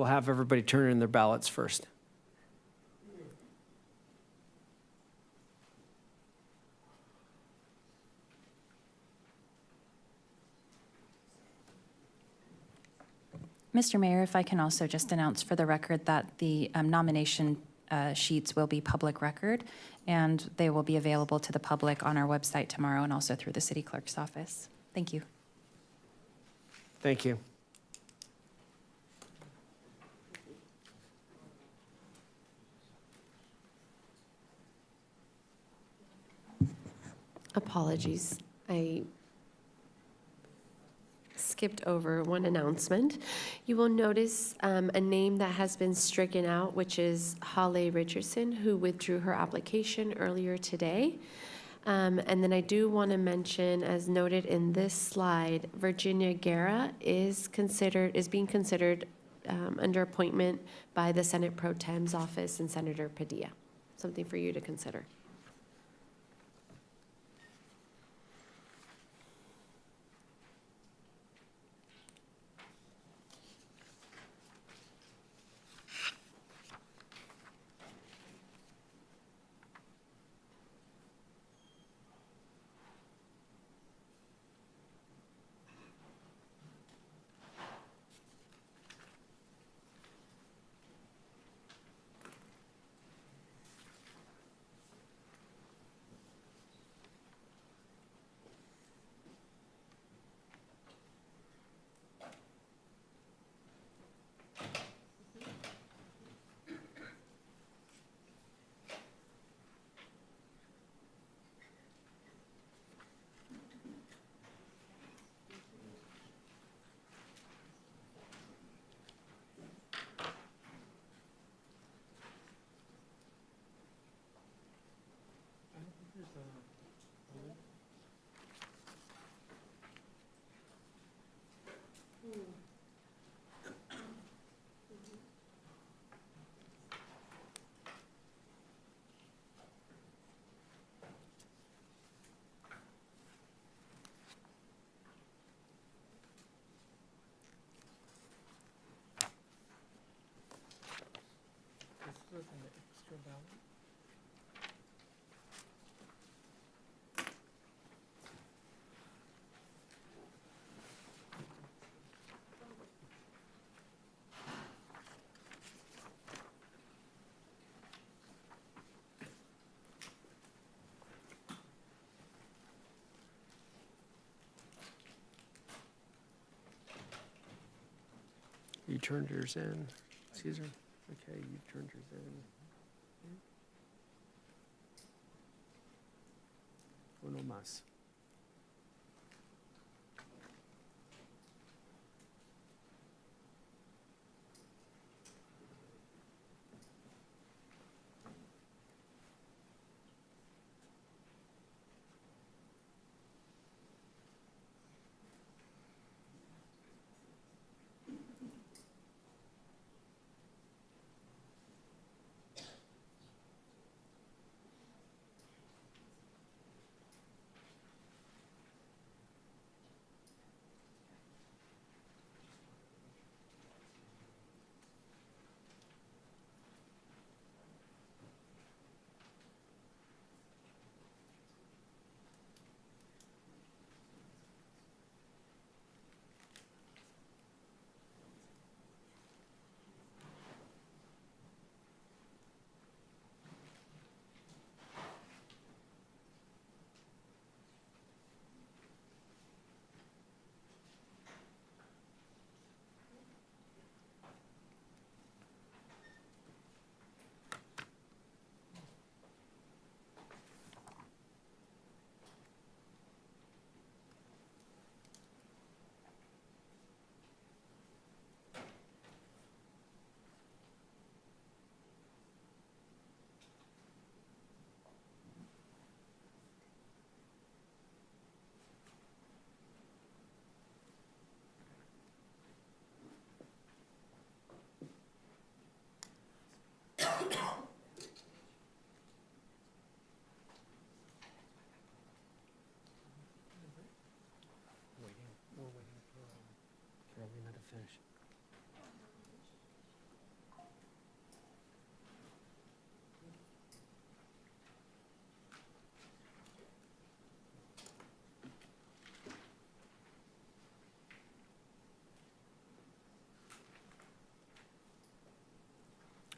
Speaker 3: have everybody turn in their ballots first.
Speaker 1: Mr. Mayor, if I can also just announce for the record that the nomination sheets will be public record, and they will be available to the public on our website tomorrow and also through the city clerk's office. Thank you.
Speaker 3: Thank you.
Speaker 14: Apologies. I skipped over one announcement. You will notice a name that has been stricken out, which is Holly Richardson, who withdrew her application earlier today. And then I do want to mention, as noted in this slide, Virginia Guerra is being considered under appointment by the Senate Pro Tem's office and Senator Padilla. Something for you to consider.
Speaker 3: You turned yours in, Caesar? Okay, you turned yours in. Uno más.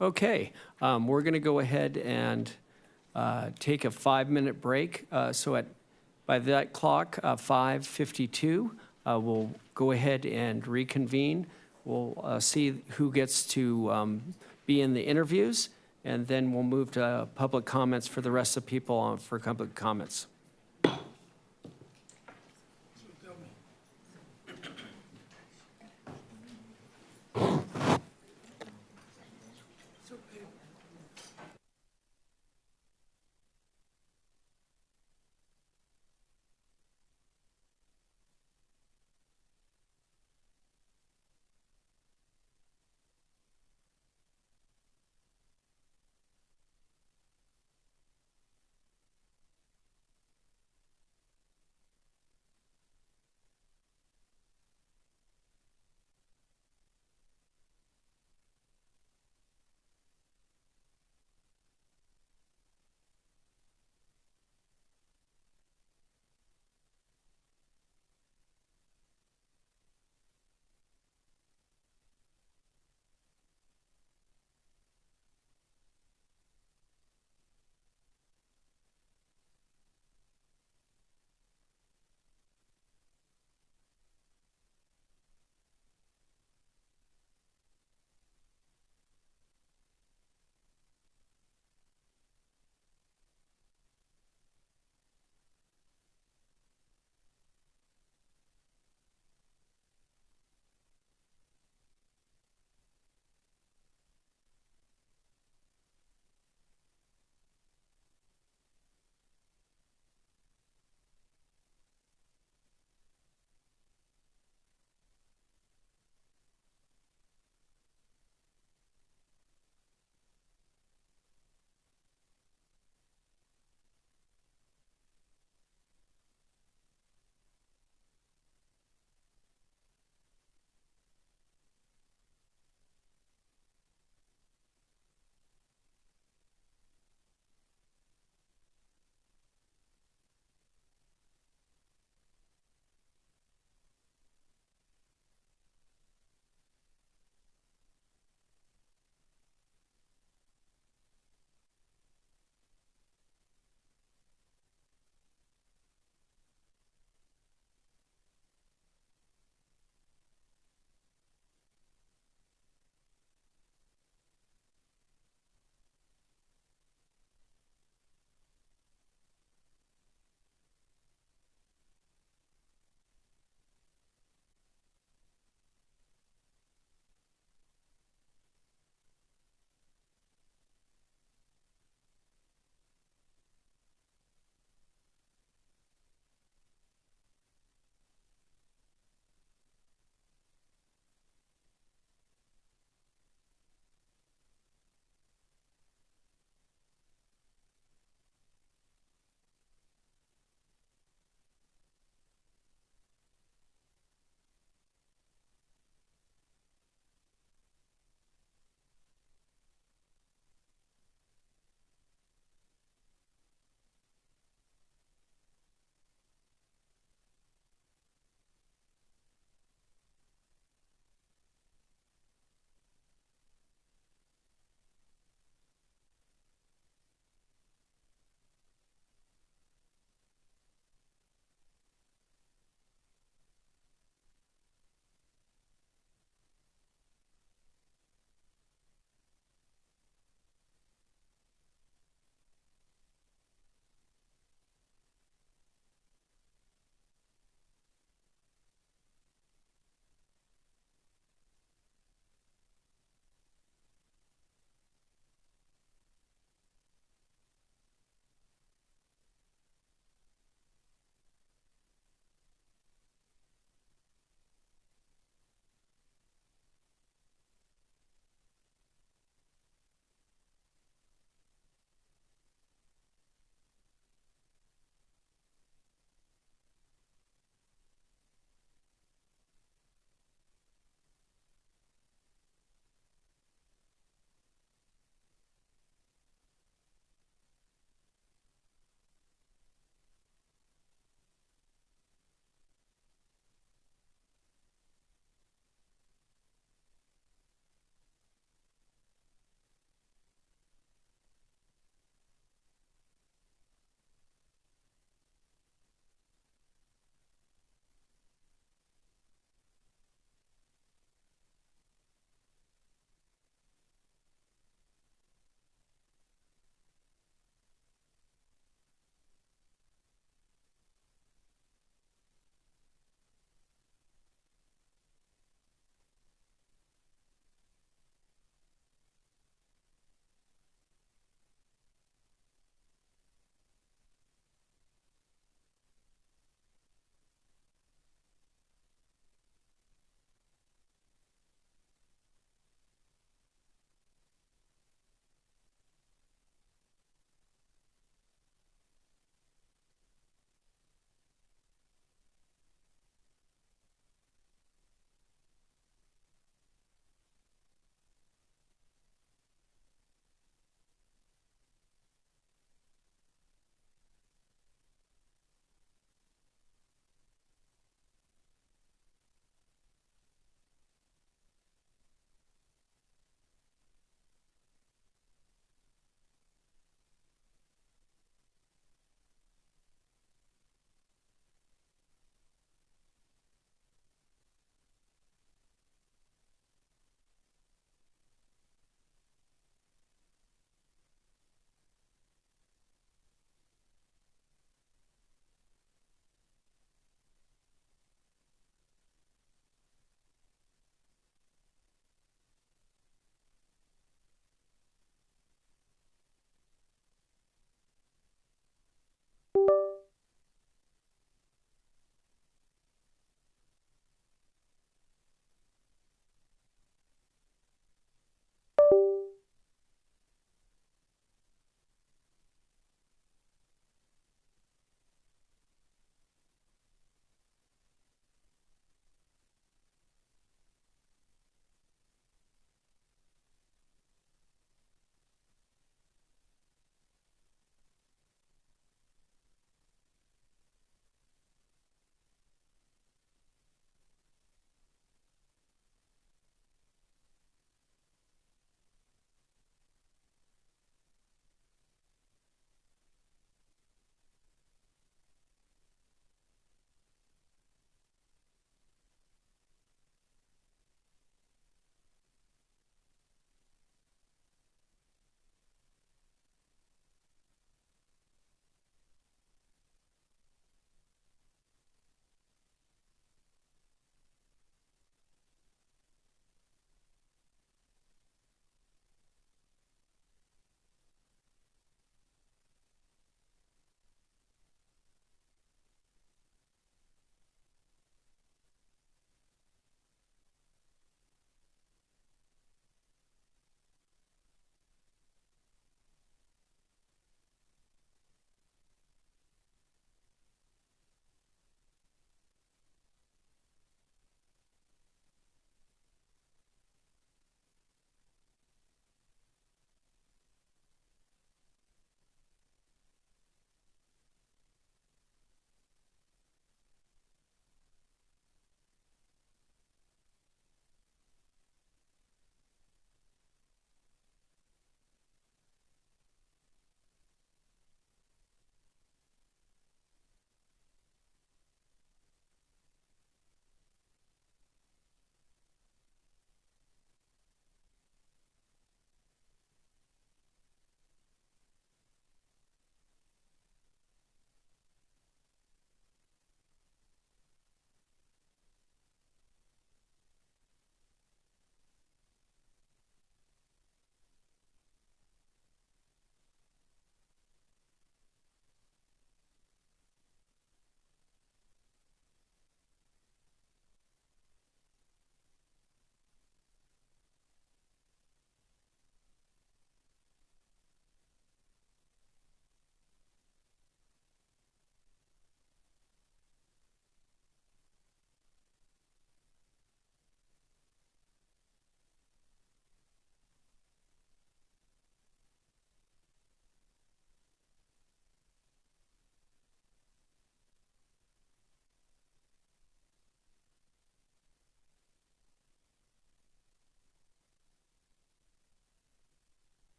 Speaker 3: Okay, we're going to go ahead and take a 5-minute break. By that clock, 5:52, we'll go ahead and reconvene. We'll see who gets to be in the interviews, and then we'll move to public comments for the rest of the people for public comments.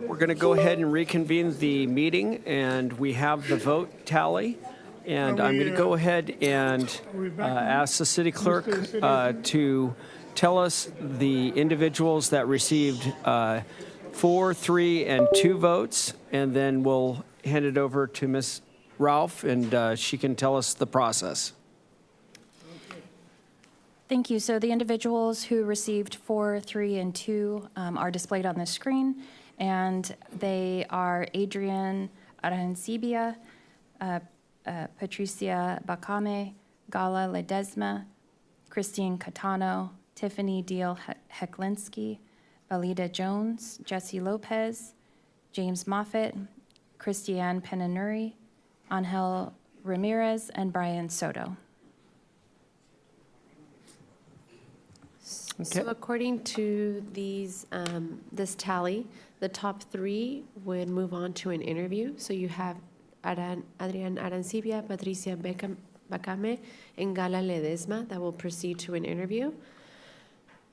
Speaker 3: We're going to go ahead and reconvene the meeting, and we have the vote tally. And I'm going to go ahead and ask the city clerk to tell us the individuals that received 4, 3, and 2 votes, and then we'll hand it over to Ms. Ralph, and she can tell us the process.
Speaker 1: Thank you. So the individuals who received 4, 3, and 2 are displayed on the screen, and they are Adrian Arancibia, Patricia Bacame, Gala Ledesma, Christine Catano, Tiffany Deal Heklinski, Valida Jones, Jesse Lopez, James Moffitt, Christiane Penanuri, Angel Ramirez, and Brian Soto.
Speaker 14: So according to these, this tally, the top 3 would move on to an interview. So you have Adrian Arancibia, Patricia Bacame, and Gala Ledesma that will proceed to an interview.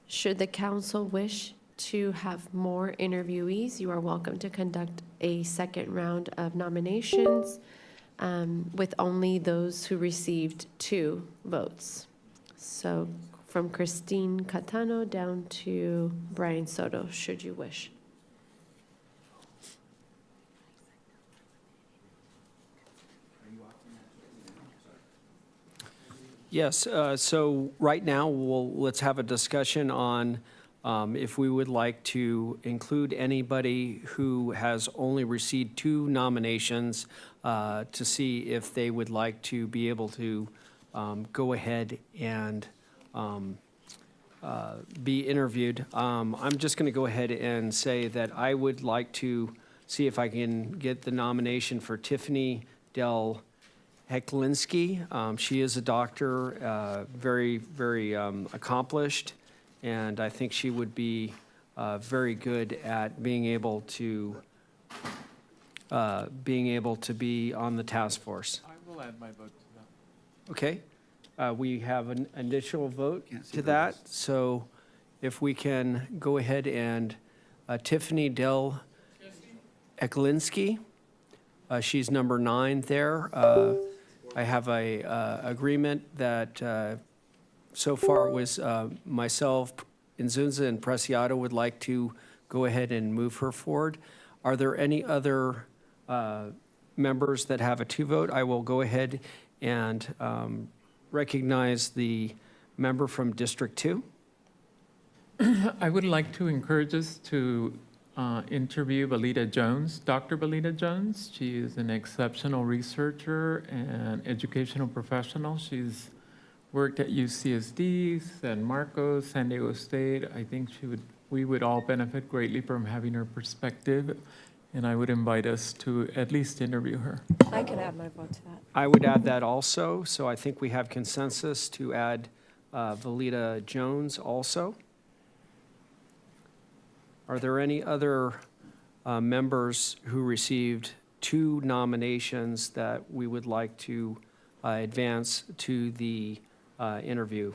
Speaker 14: Should the council wish to have more interviewees, you are welcome to conduct a second round of nominations with only those who received 2 votes. So from Christine Catano down to Brian Soto, should you wish.
Speaker 3: Yes, so right now, let's have a discussion on if we would like to include anybody who has only received 2 nominations to see if they would like to be able to go ahead and be interviewed. I'm just going to go ahead and say that I would like to see if I can get the nomination for Tiffany Del Heklinski. She is a doctor, very, very accomplished, and I think she would be very good at being able to be on the task force.
Speaker 16: I will add my vote to that.
Speaker 3: Okay. We have an initial vote to that, so if we can go ahead and Tiffany Del Heklinski, she's number 9 there. I have a agreement that so far it was myself, Nzunza, and Preciado would like to go ahead and move her forward. Are there any other members that have a 2 vote? I will go ahead and recognize the member from District 2.
Speaker 16: I would like to encourage us to interview Valida Jones, Dr. Valida Jones. She is an exceptional researcher and educational professional. She's worked at UCSD, San Marcos, San Diego State. I think we would all benefit greatly from having her perspective, and I would invite us to at least interview her.
Speaker 17: I could add my vote to that.
Speaker 3: I would add that also, so I think we have consensus to add Valida Jones also. Are there any other members who received 2 nominations that we would like to advance to the interview?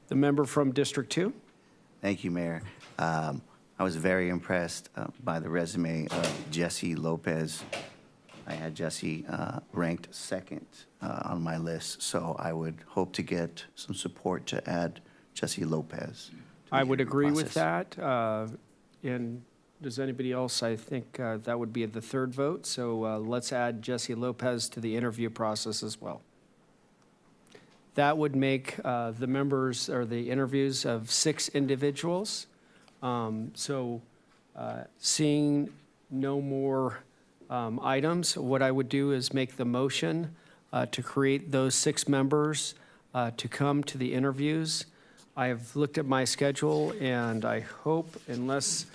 Speaker 3: The member from District 2?
Speaker 18: Thank you, Mayor. I was very impressed by the resume of Jesse Lopez. I had Jesse ranked 2nd on my list, so I would hope to get some support to add Jesse Lopez.
Speaker 3: I would agree with that. And does anybody else? I think that would be the 3rd vote. So let's add Jesse Lopez to the interview process as well. That would make the members or the interviews of 6 individuals. Seeing no more items, what I would do is make the motion to create those 6 members to come to the interviews. I have looked at my schedule, and I hope, unless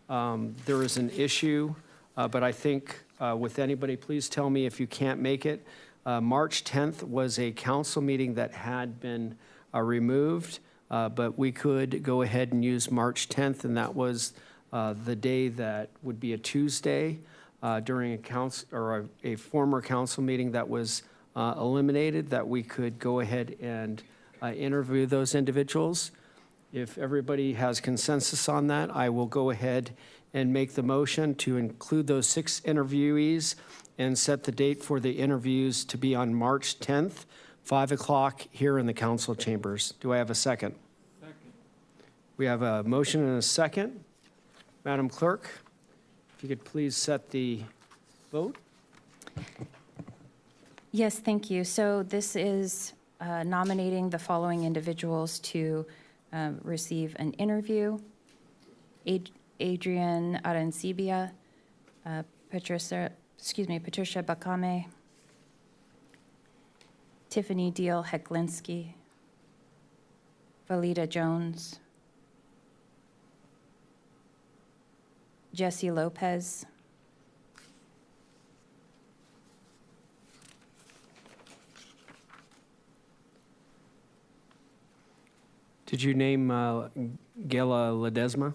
Speaker 3: there is an issue, but I think with anybody, please tell me if you can't make it. March 10th was a council meeting that had been removed, but we could go ahead and use March 10th, and that was the day that would be a Tuesday during a council or a former council meeting that was eliminated, that we could go ahead and interview those individuals. If everybody has consensus on that, I will go ahead and make the motion to include those 6 interviewees and set the date for the interviews to be on March 10th, 5 o'clock here in the council chambers. Do I have a second? Second. We have a motion and a second. Madam Clerk, if you could please set the vote.
Speaker 1: Yes, thank you. So this is nominating the following individuals to receive an interview. Adrian Arancibia, Patricia Bakame, Tiffany Deal Heklinski, Valida Jones, Jesse Lopez,
Speaker 3: Did you name Gela Ledesma?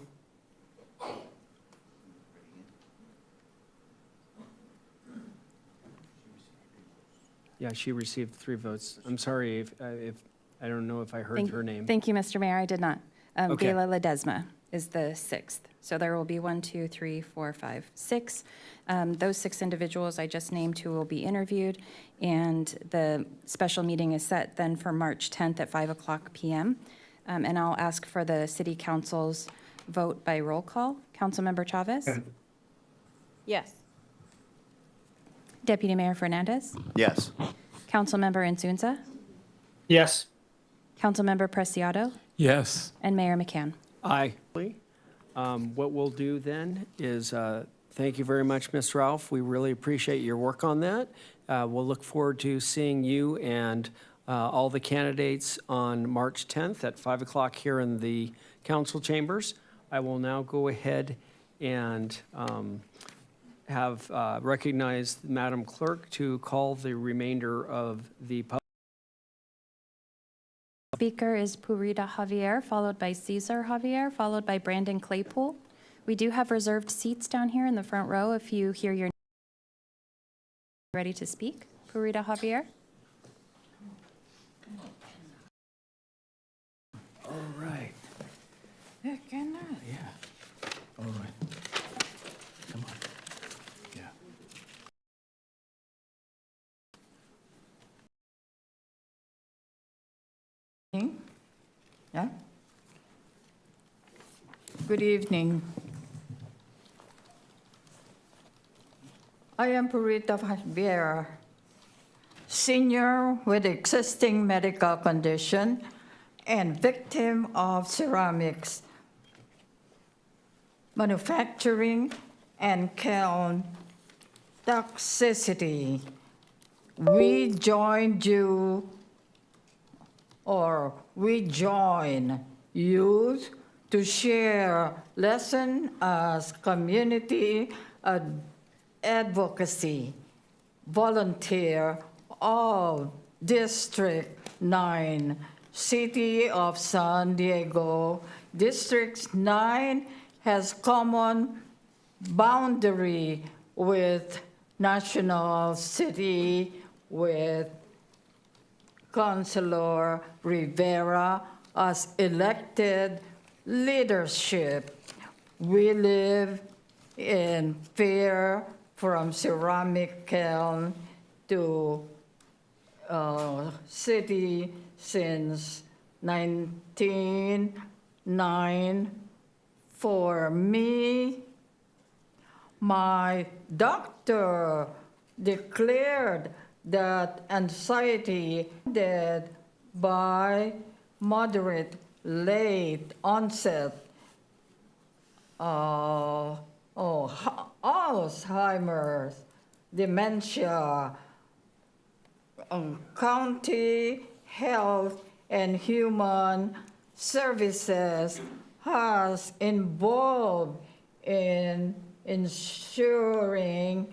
Speaker 3: Yeah, she received 3 votes. I'm sorry if I don't know if I heard her name.
Speaker 1: Thank you, Mr. Mayor. I did not.
Speaker 3: Okay.
Speaker 1: Gayla Ledesma is the 6th. So there will be 1, 2, 3, 4, 5, 6. Those 6 individuals I just named who will be interviewed, and the special meeting is set then for March 10th at 5 o'clock p.m. And I'll ask for the city council's vote by roll call. Councilmember Chavez?
Speaker 14: Yes.
Speaker 1: Deputy Mayor Fernandez?
Speaker 18: Yes.
Speaker 1: Councilmember Insunza?
Speaker 4: Yes.
Speaker 1: Councilmember Preciado?
Speaker 16: Yes.
Speaker 1: And Mayor McCann?
Speaker 3: Aye. What we'll do then is, thank you very much, Ms. Ralph. We really appreciate your work on that. We'll look forward to seeing you and all the candidates on March 10th at 5 o'clock here in the council chambers. I will now go ahead and have recognized Madam Clerk to call the remainder of the public.
Speaker 1: Speaker is Purita Javier, followed by Cesar Javier, followed by Brandon Claypool. We do have reserved seats down here in the front row if you hear your name. Ready to speak? Purita Javier.
Speaker 17: All right. Yeah, can I? Yeah. All right. Come on. Yeah. Yeah. Good evening. I am Purita Javier, senior with existing medical condition and victim of ceramics manufacturing and kiln toxicity. We join youth to share lesson as community advocacy volunteer of District 9, City of San Diego. District 9 has common boundary with National City with Councilor Rivera as elected leadership. We live in fear from ceramic kiln to city since 1909. For me, my doctor declared that anxiety ended by moderate late onset Alzheimer's, dementia. County Health and Human Services has involved in ensuring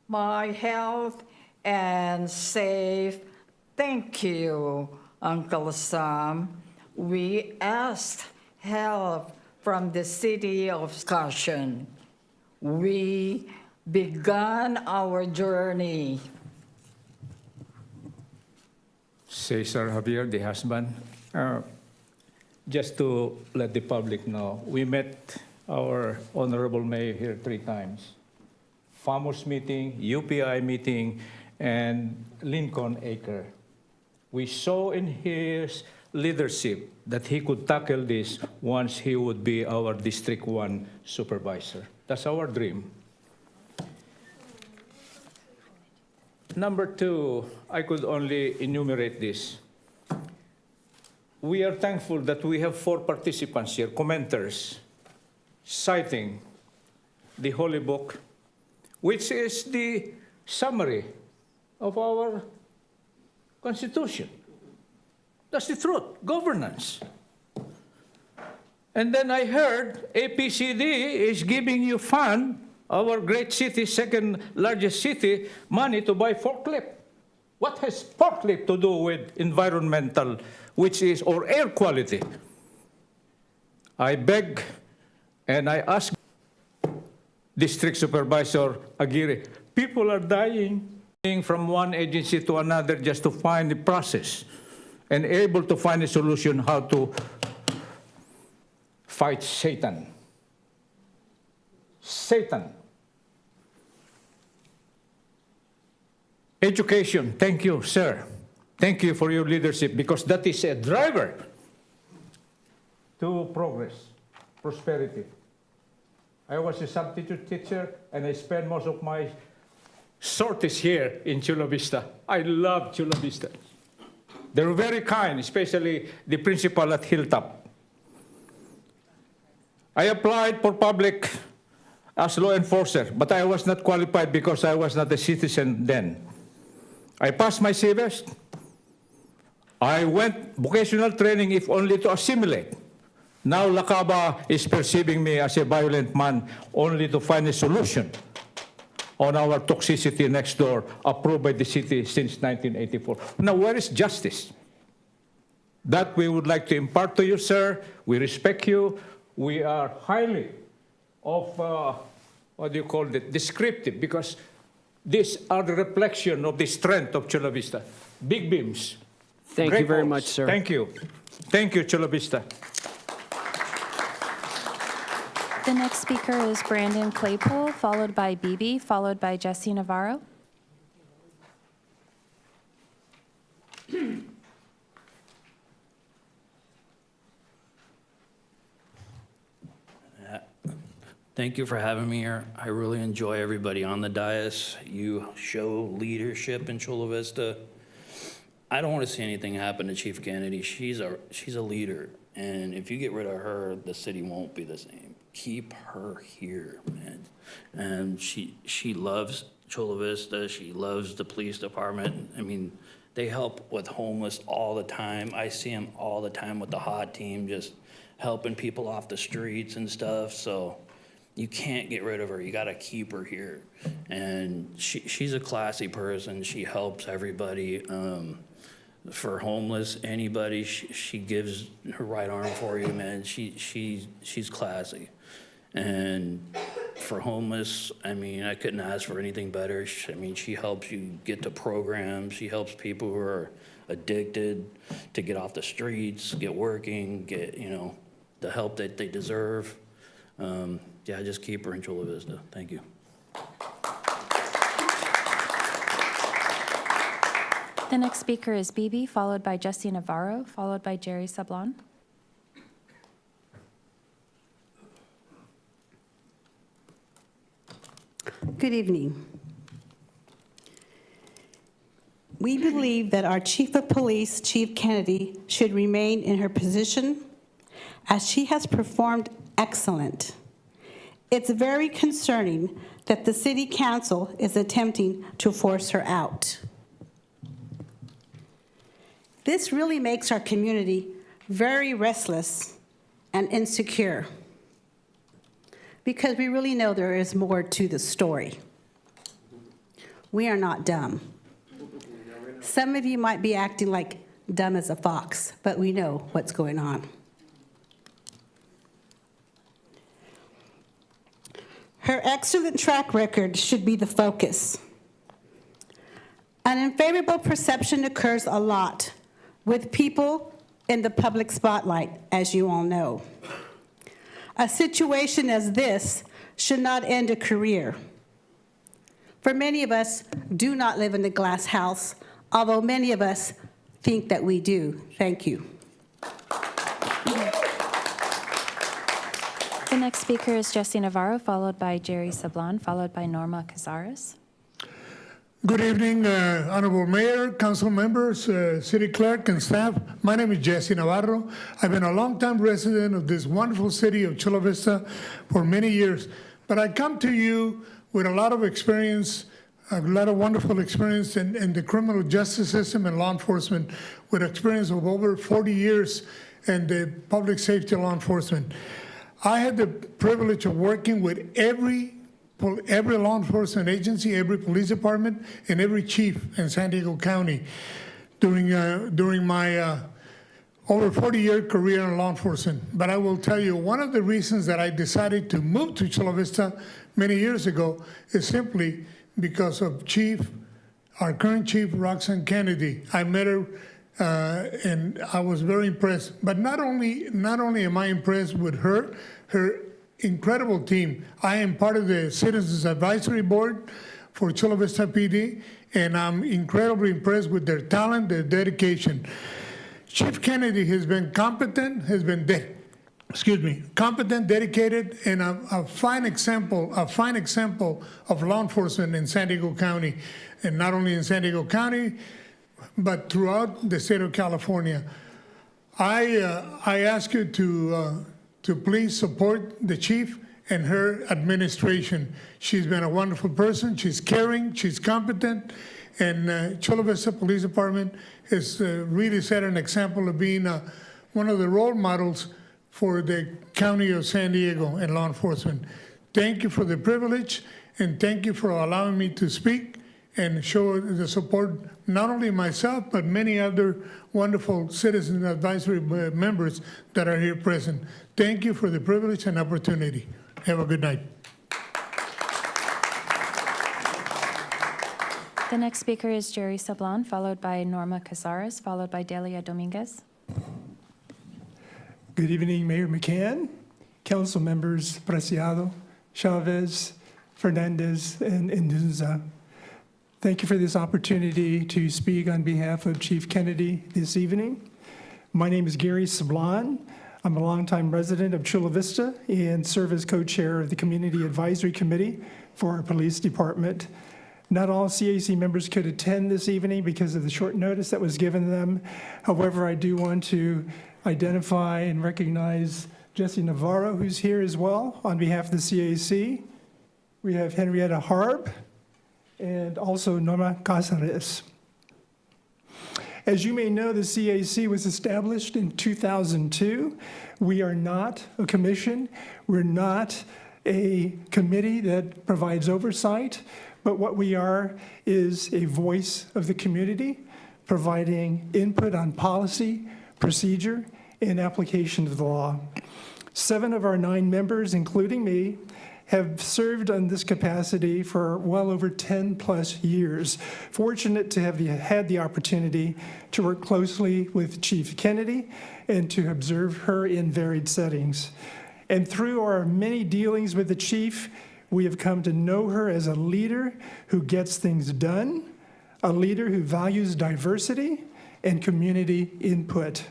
Speaker 17: my health and safe. Thank you, Uncle Sam. We asked help from the city of discussion. We began our journey.
Speaker 19: Cesar Javier, the husband. just to let the public know, we met our Honorable Mayor here 3 times. Farmers meeting, UPI meeting, and Lincoln Acre. We saw in his leadership that he could tackle this once he would be our District 1 supervisor. That's our dream. Number 2, I could only enumerate this. We are thankful that we have 4 participants here, commenters, citing the Holy Book, which is the summary of our Constitution. That's the truth, governance. And then I heard APCD is giving you fund, our great city, second largest city, money to buy forklift. What has forklift to do with environmental, which is, or air quality? I beg and I ask District Supervisor Aguirre, people are dying from one agency to another just to find the process and able to find a solution how to fight Satan. Satan. Education, thank you, sir. Thank you for your leadership, because that is a driver to progress, prosperity. I was a substitute teacher, and I spent most of my sorties here in Chula Vista. I love Chula Vista. They were very kind, especially the principal at Hilltop. I applied for public as law enforcer, but I was not qualified because I was not a citizen then. I passed my CVS. I went vocational training if only to assimilate. Now Lakaba is perceiving me as a violent man only to find a solution on our toxicity next door, approved by the city since 1984. Now, where is justice? That we would like to impart to you, sir. We respect you. We are highly of, what do you call it, descriptive, because these are the reflection of the strength of Chula Vista. Big beams.
Speaker 3: Thank you very much, sir.
Speaker 19: Thank you. Thank you, Chula Vista.
Speaker 1: The next speaker is Brandon Claypool, followed by Bibi, followed by Jesse Navarro.
Speaker 20: Thank you for having me here. I really enjoy everybody on the dais. You show leadership in Chula Vista. I don't want to see anything happen to Chief Kennedy. She's a leader, and if you get rid of her, the city won't be the same. Keep her here, man. And she loves Chula Vista. She loves the police department. I mean, they help with homeless all the time. I see them all the time with the HOT team, just helping people off the streets and stuff. So you can't get rid of her. You got to keep her here. And she's a classy person. She helps everybody. For homeless, anybody, she gives her right arm for you, man. She's classy. And for homeless, I mean, I couldn't ask for anything better. I mean, she helps you get to programs. She helps people who are addicted to get off the streets, get working, get, you know, the help that they deserve. Yeah, just keep her in Chula Vista. Thank you.
Speaker 1: The next speaker is Bibi, followed by Jesse Navarro, followed by Jerry Sablon.
Speaker 21: Good evening. We believe that our Chief of Police, Chief Kennedy, should remain in her position as she has performed excellent. It's very concerning that the City Council is attempting to force her out. This really makes our community very restless and insecure, because we really know there is more to the story. We are not dumb. Some of you might be acting like dumb as a fox, but we know what's going on. Her excellent track record should be the focus. An unfavorable perception occurs a lot with people in the public spotlight, as you all know. A situation as this should not end a career. For many of us do not live in the glass house, although many of us think that we do. Thank you.
Speaker 1: The next speaker is Jesse Navarro, followed by Jerry Sablon, followed by Norma Cazares.
Speaker 5: Good evening, Honorable Mayor, council members, city clerk, and staff. My name is Jesse Navarro. I've been a longtime resident of this wonderful city of Chula Vista for many years, but I come to you with a lot of experience, a lot of wonderful experience in the criminal justice system and law enforcement, with experience of over 40 years in the public safety law enforcement. I had the privilege of working with every law enforcement agency, every police department, and every chief in San Diego County during my over 40-year career in law enforcement. But I will tell you, one of the reasons that I decided to move to Chula Vista many years ago is simply because of our current chief, Roxanne Kennedy. I met her and I was very impressed. But not only am I impressed with her incredible team. I am part of the Citizens Advisory Board for Chula Vista PD, and I'm incredibly impressed with their talent, their dedication. Chief Kennedy has been competent, dedicated, and a fine example of law enforcement in San Diego County, and not only in San Diego County, but throughout the state of California. I ask you to please support the chief and her administration. She's been a wonderful person. She's caring, she's competent, and Chula Vista Police Department has really set an example of being one of the role models for the county of San Diego and law enforcement. Thank you for the privilege, and thank you for allowing me to speak and show the support, not only myself, but many other wonderful citizen advisory members that are here present. Thank you for the privilege and opportunity. Have a good night.
Speaker 1: The next speaker is Jerry Sablon, followed by Norma Cazares, followed by Delia Dominguez.
Speaker 22: Good evening, Mayor McCann, council members Preciado, Chavez, Fernandez, and Inunza. Thank you for this opportunity to speak on behalf of Chief Kennedy this evening. My name is Gary Sablon. I'm a longtime resident of Chula Vista and serve as co-chair of the Community Advisory Committee for our police department. Not all CAC members could attend this evening because of the short notice that was given them. However, I do want to identify and recognize Jesse Navarro, who's here as well on behalf of the CAC. We have Henrietta Harb, and also Norma Cazares. As you may know, the CAC was established in 2002. We are not a commission. We're not a committee that provides oversight, but what we are is a voice of the community, providing input on policy, procedure, and application of the law. 7 of our 9 members, including me, have served in this capacity for well over 10 plus years. Fortunate to have had the opportunity to work closely with Chief Kennedy and to observe her in varied settings. And through our many dealings with the chief, we have come to know her as a leader who gets things done, a leader who values diversity and community input.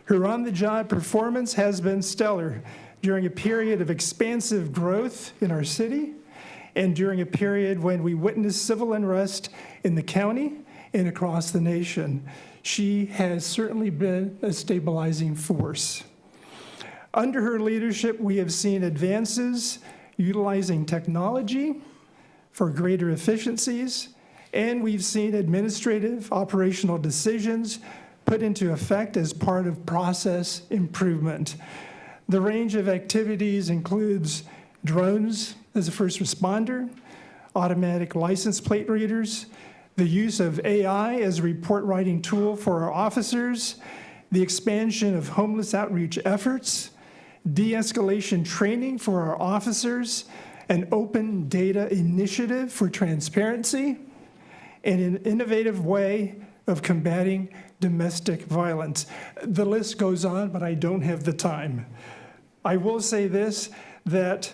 Speaker 22: Her on-the-job performance has been stellar during a period of expansive growth in our city and during a period when we witnessed civil unrest in the county and across the nation. She has certainly been a stabilizing force. Under her leadership, we have seen advances utilizing technology for greater efficiencies, and we've seen administrative operational decisions put into effect as part of process improvement. The range of activities includes drones as a first responder, automatic license plate readers, the use of AI as a report writing tool for our officers, the expansion of homeless outreach efforts, de-escalation training for our officers, an open data initiative for transparency, and an innovative way of combating domestic violence. The list goes on, but I don't have the time. I will say this, that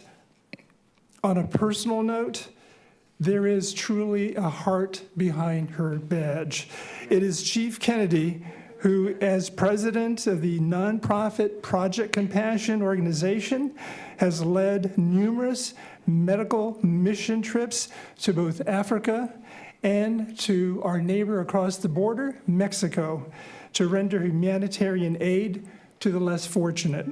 Speaker 22: on a personal note, there is truly a heart behind her badge. It is Chief Kennedy who, as president of the nonprofit Project Compassion organization, has led numerous medical mission trips to both Africa and to our neighbor across the border, Mexico, to render humanitarian aid to the less fortunate.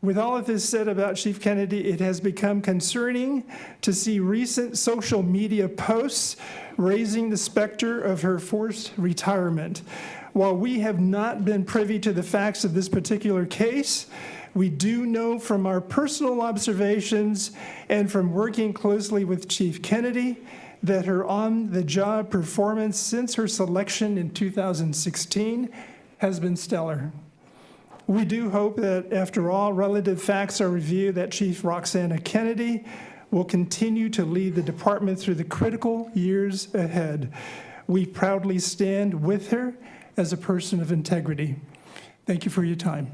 Speaker 22: With all of this said about Chief Kennedy, it has become concerning to see recent social media posts raising the specter of her forced retirement. While we have not been privy to the facts of this particular case, we do know from our personal observations and from working closely with Chief Kennedy that her on-the-job performance since her selection in 2016 has been stellar. We do hope that after all relative facts are reviewed, that Chief Roxana Kennedy will continue to lead the department through the critical years ahead. We proudly stand with her as a person of integrity. Thank you for your time.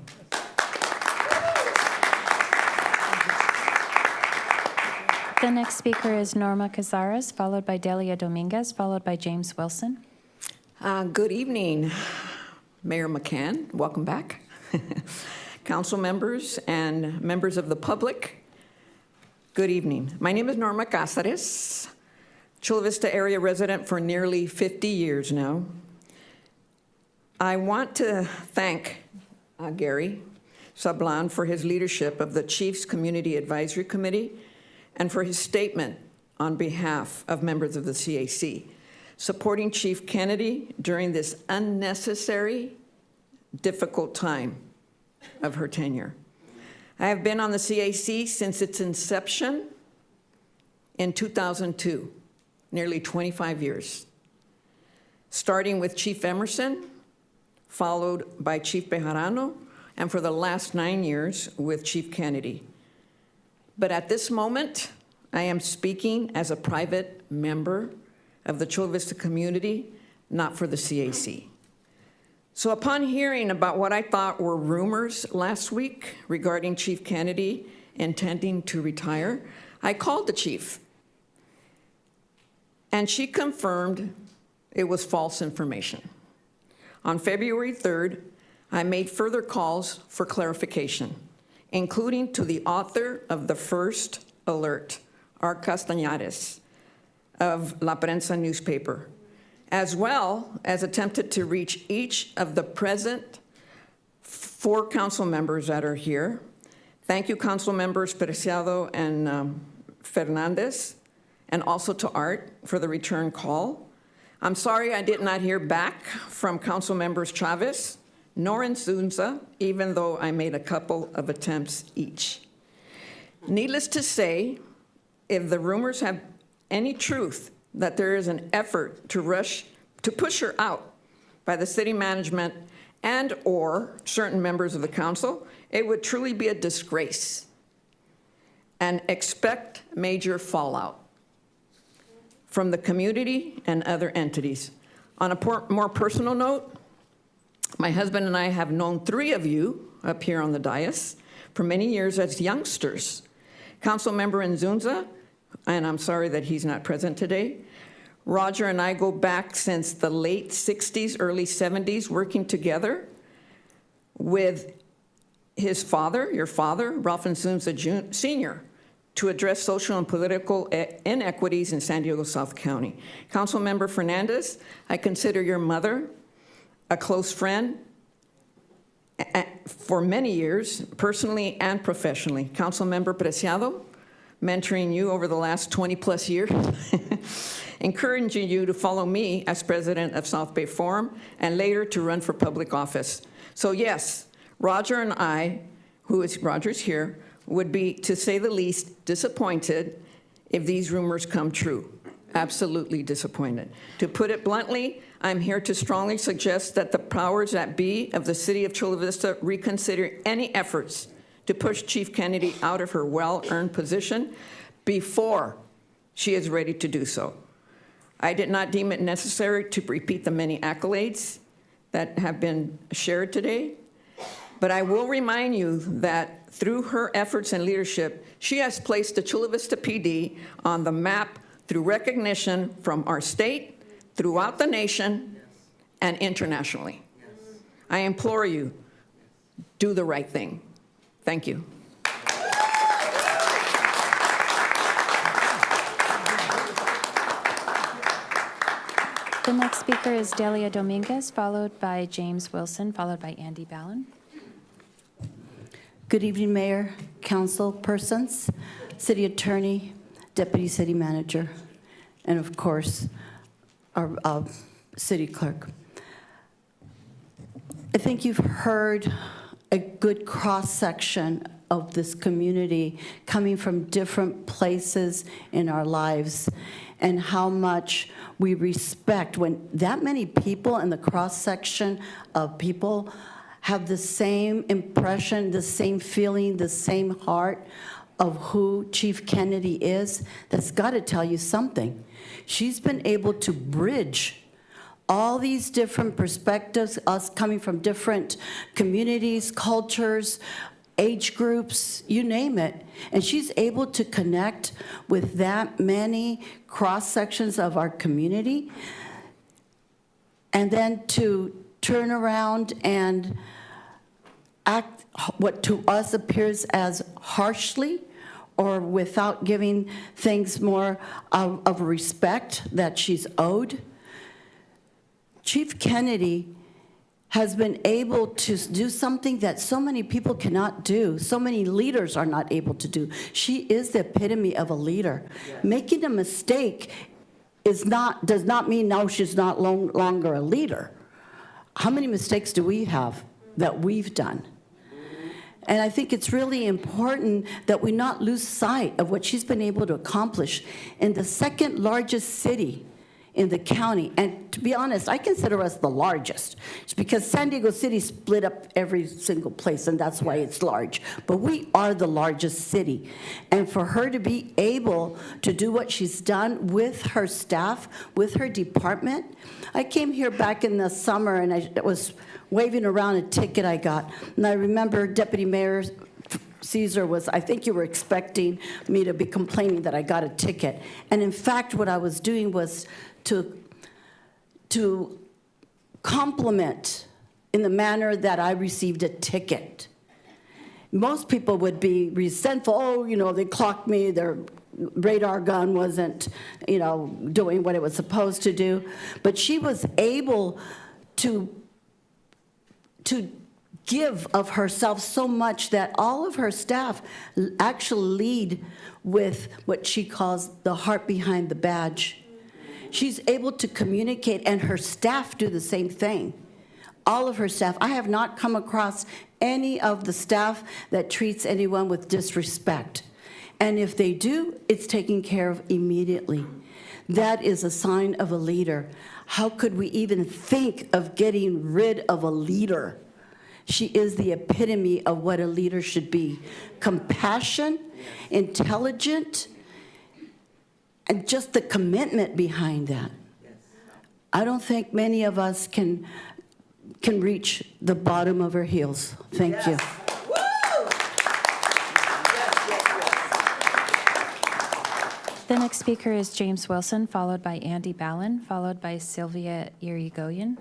Speaker 1: The next speaker is Norma Cazares, followed by Delia Dominguez, followed by James Wilson.
Speaker 6: Good evening, Mayor McCann. Welcome back. Council members and members of the public, good evening. My name is Norma Cazares, Chula Vista area resident for nearly 50 years now. I want to thank Gary Sablan for his leadership of the Chiefs Community Advisory Committee and for his statement on behalf of members of the CAC, supporting Chief Kennedy during this unnecessary, difficult time of her tenure. I have been on the CAC since its inception in 2002, nearly 25 years, starting with Chief Emerson, followed by Chief Bejarano, and for the last 9 years with Chief Kennedy. But at this moment, I am speaking as a private member of the Chula Vista community, not for the CAC. So upon hearing about what I thought were rumors last week regarding Chief Kennedy intending to retire, I called the chief, and she confirmed it was false information. On February 3rd, I made further calls for clarification, including to the author of the first alert, Art Castañares of La Prensa newspaper, as well as attempted to reach each of the present 4 council members that are here. Thank you, council members Preciado and Fernandez, and also to Art for the return call. I'm sorry I did not hear back from council members Chavez nor Insunza, even though I made a couple of attempts each. Needless to say, if the rumors have any truth that there is an effort to push her out by the city management and or certain members of the council, it would truly be a disgrace and expect major fallout from the community and other entities. On a more personal note, my husband and I have known 3 of you up here on the dais for many years as youngsters. Councilmember Inzunza, and I'm sorry that he's not present today. Roger and I go back since the late 60s, early 70s, working together with his father, your father, Ralph Inzunza Sr., to address social and political inequities in San Diego South County. Councilmember Fernandez, I consider your mother a close friend for many years, personally and professionally. Councilmember Preciado, mentoring you over the last 20 plus years, encouraging you to follow me as president of South Bay Forum and later to run for public office. So yes, Roger and I, Roger's here, would be, to say the least, disappointed if these rumors come true. Absolutely disappointed. To put it bluntly, I'm here to strongly suggest that the powers that be of the city of Chula Vista reconsider any efforts to push Chief Kennedy out of her well-earned position before she is ready to do so. I did not deem it necessary to repeat the many accolades that have been shared today. But I will remind you that through her efforts and leadership, she has placed the Chula Vista PD on the map through recognition from our state, throughout the nation, and internationally. I implore you, do the right thing. Thank you.
Speaker 1: The next speaker is Delia Dominguez, followed by James Wilson, followed by Andy Ballin.
Speaker 7: Good evening, Mayor, council persons, city attorney, deputy city manager, and of course, our city clerk. I think you've heard a good cross-section of this community coming from different places in our lives, and how much we respect when that many people in the cross-section of people have the same impression, the same feeling, the same heart of who Chief Kennedy is. That's got to tell you something. She's been able to bridge all these different perspectives, us coming from different communities, cultures, age groups, you name it. And she's able to connect with that many cross-sections of our community, and then to turn around and act what to us appears as harshly or without giving things more of respect that she's owed. Chief Kennedy has been able to do something that so many people cannot do, so many leaders are not able to do. She is the epitome of a leader. Yes. Making a mistake does not mean now she's not longer a leader. How many mistakes do we have that we've done? And I think it's really important that we not lose sight of what she's been able to accomplish in the second largest city in the county. And to be honest, I consider us the largest. It's because San Diego City split up every single place, and that's why it's large. But we are the largest city. And for her to be able to do what she's done with her staff, with her department. I came here back in the summer, and I was waving around a ticket I got. And I remember Deputy Mayor Caesar was, I think you were expecting me to be complaining that I got a ticket. And in fact, what I was doing was to compliment in the manner that I received a ticket. Most people would be resentful. Oh, you know, they clocked me, their radar gun wasn't, you know, doing what it was supposed to do. But she was able to give of herself so much that all of her staff actually lead with what she calls the heart behind the badge. She's able to communicate, and her staff do the same thing. All of her staff. I have not come across any of the staff that treats anyone with disrespect. And if they do, it's taken care of immediately. That is a sign of a leader. How could we even think of getting rid of a leader? She is the epitome of what a leader should be. Compassion, intelligent, and just the commitment behind that. I don't think many of us can reach the bottom of her heels. Thank you.
Speaker 1: The next speaker is James Wilson, followed by Andy Ballin, followed by Sylvia Irigoyen.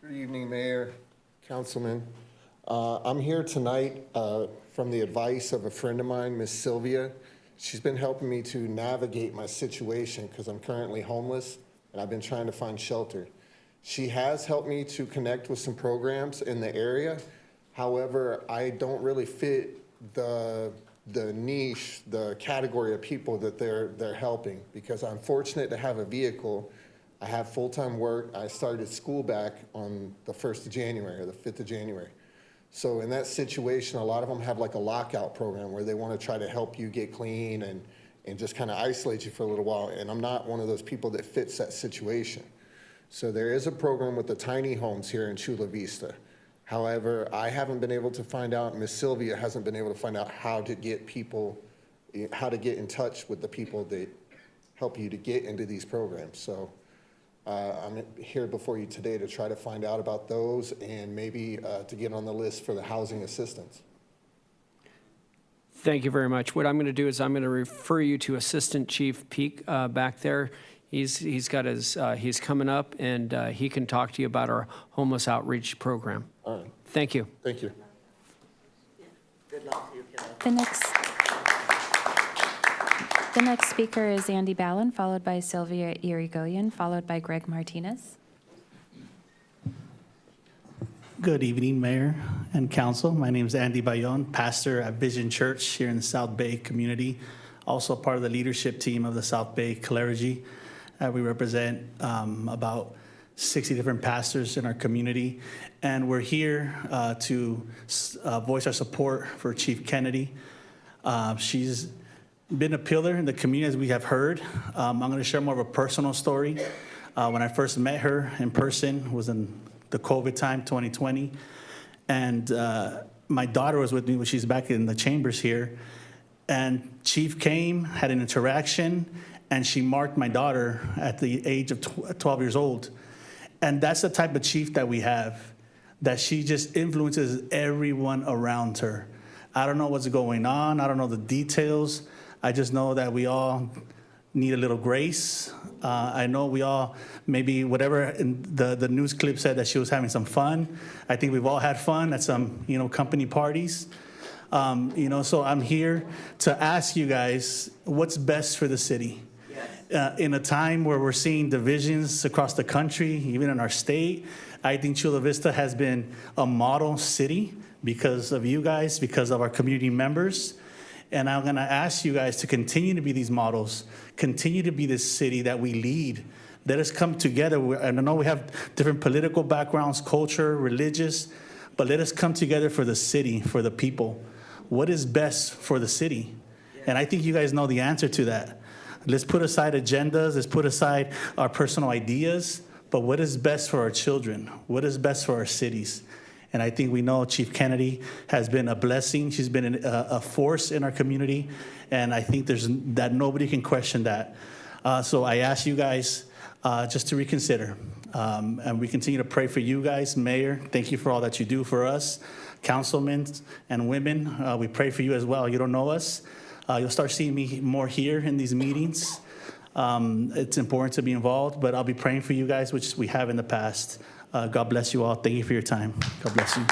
Speaker 8: Good evening, Mayor, Councilman. I'm here tonight from the advice of a friend of mine, Miss Sylvia. She's been helping me to navigate my situation because I'm currently homeless and I've been trying to find shelter. She has helped me to connect with some programs in the area. However, I don't really fit the niche, the category of people that they're helping, because I'm fortunate to have a vehicle. I have full-time work. I started school back on the 1st of January or the 5th of January. So in that situation, a lot of them have like a lockout program where they want to try to help you get clean and just kind of isolate you for a little while. And I'm not one of those people that fits that situation. So there is a program with the tiny homes here in Chula Vista. However, I haven't been able to find out, Miss Sylvia hasn't been able to find out how to get people, how to get in touch with the people that help you to get into these programs. So I'm here before you today to try to find out about those and maybe to get on the list for the housing assistance.
Speaker 3: Thank you very much. What I'm going to do is I'm going to refer you to Assistant Chief Peak back there. He's got his, he's coming up, and he can talk to you about our homeless outreach program.
Speaker 8: All right.
Speaker 3: Thank you.
Speaker 8: Thank you.
Speaker 1: The next speaker is Andy Ballin, followed by Sylvia Irigoyen, followed by Greg Martinez.
Speaker 9: Good evening, Mayor and Council. My name is Andy Bayon, pastor at Vision Church here in the South Bay community, also part of the leadership team of the South Bay clergy. We represent about 60 different pastors in our community, and we're here to voice our support for Chief Kennedy. She's been a pillar in the community, as we have heard. I'm going to share more of a personal story. When I first met her in person was in the COVID time, 2020, and my daughter was with me when she's back in the chambers here, and Chief came, had an interaction, and she marked my daughter at the age of 12 years old. And that's the type of chief that we have, that she just influences everyone around her. I don't know what's going on. I don't know the details. I just know that we all need a little grace. I know we all, maybe whatever in the news clip said that she was having some fun. I think we've all had fun at some, company parties. So I'm here to ask you guys what's best for the city. In a time where we're seeing divisions across the country, even in our state, I think Chula Vista has been a model city because of you guys, because of our community members. And I'm going to ask you guys to continue to be these models, continue to be this city that we lead. Let us come together. And I know we have different political backgrounds, culture, religious, but let us come together for the city, for the people. What is best for the city? And I think you guys know the answer to that. Let's put aside agendas, let's put aside our personal ideas, but what is best for our children? What is best for our cities? And I think we know Chief Kennedy has been a blessing. She's been a force in our community, and I think that nobody can question that. So I ask you guys just to reconsider. And we continue to pray for you guys. Mayor, thank you for all that you do for us. Councilmen and women, we pray for you as well. You don't know us. You'll start seeing me more here in these meetings. It's important to be involved, but I'll be praying for you guys, which we have in the past. God bless you all. Thank you for your time. God bless you.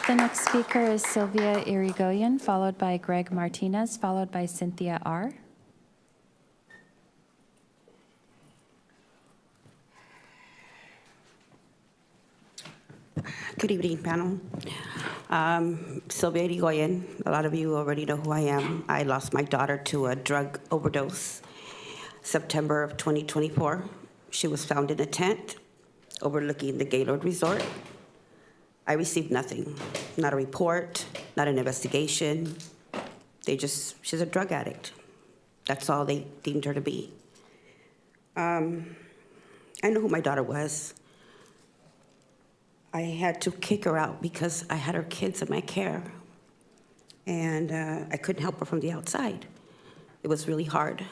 Speaker 1: The next speaker is Sylvia Irigoyen, followed by Greg Martinez, followed by Cynthia R.
Speaker 10: Good evening, panel. Sylvia Irigoyen. A lot of you already know who I am. I lost my daughter to a drug overdose September of 2024. She was found in a tent overlooking the Gaylord Resort. I received nothing, not a report, not an investigation. She's a drug addict. That's all they deemed her to be. I know who my daughter was. I had to kick her out because I had her kids in my care, and I couldn't help her from the outside. It was really hard.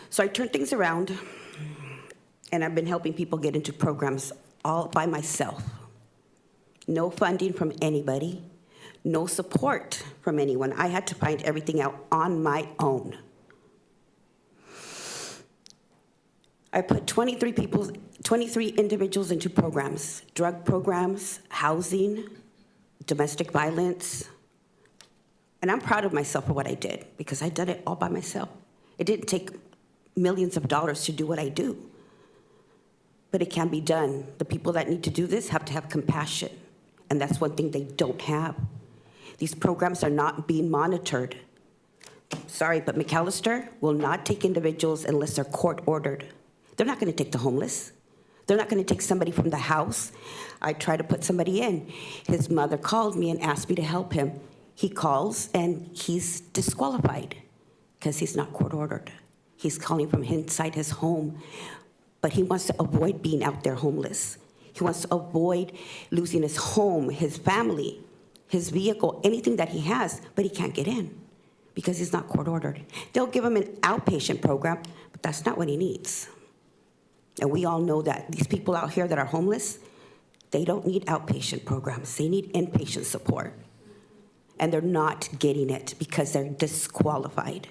Speaker 10: So I turned things around, and I've been helping people get into programs all by myself. No funding from anybody, no support from anyone. I had to find everything out on my own. I put 23 individuals into programs, drug programs, housing, domestic violence. And I'm proud of myself for what I did, because I did it all by myself. It didn't take millions of dollars to do what I do. But it can be done. The people that need to do this have to have compassion. And that's one thing they don't have. These programs are not being monitored. Sorry, but McAllister will not take individuals unless they're court ordered. They're not going to take the homeless. They're not going to take somebody from the house. I tried to put somebody in. His mother called me and asked me to help him. He calls, and he's disqualified because he's not court ordered. He's calling from inside his home, but he wants to avoid being out there homeless. He wants to avoid losing his home, his family, his vehicle, anything that he has, but he can't get in because he's not court-ordered. They'll give him an outpatient program, but that's not what he needs. And we all know that. These people out here that are homeless, they don't need outpatient programs. They need inpatient support. And they're not getting it because they're disqualified.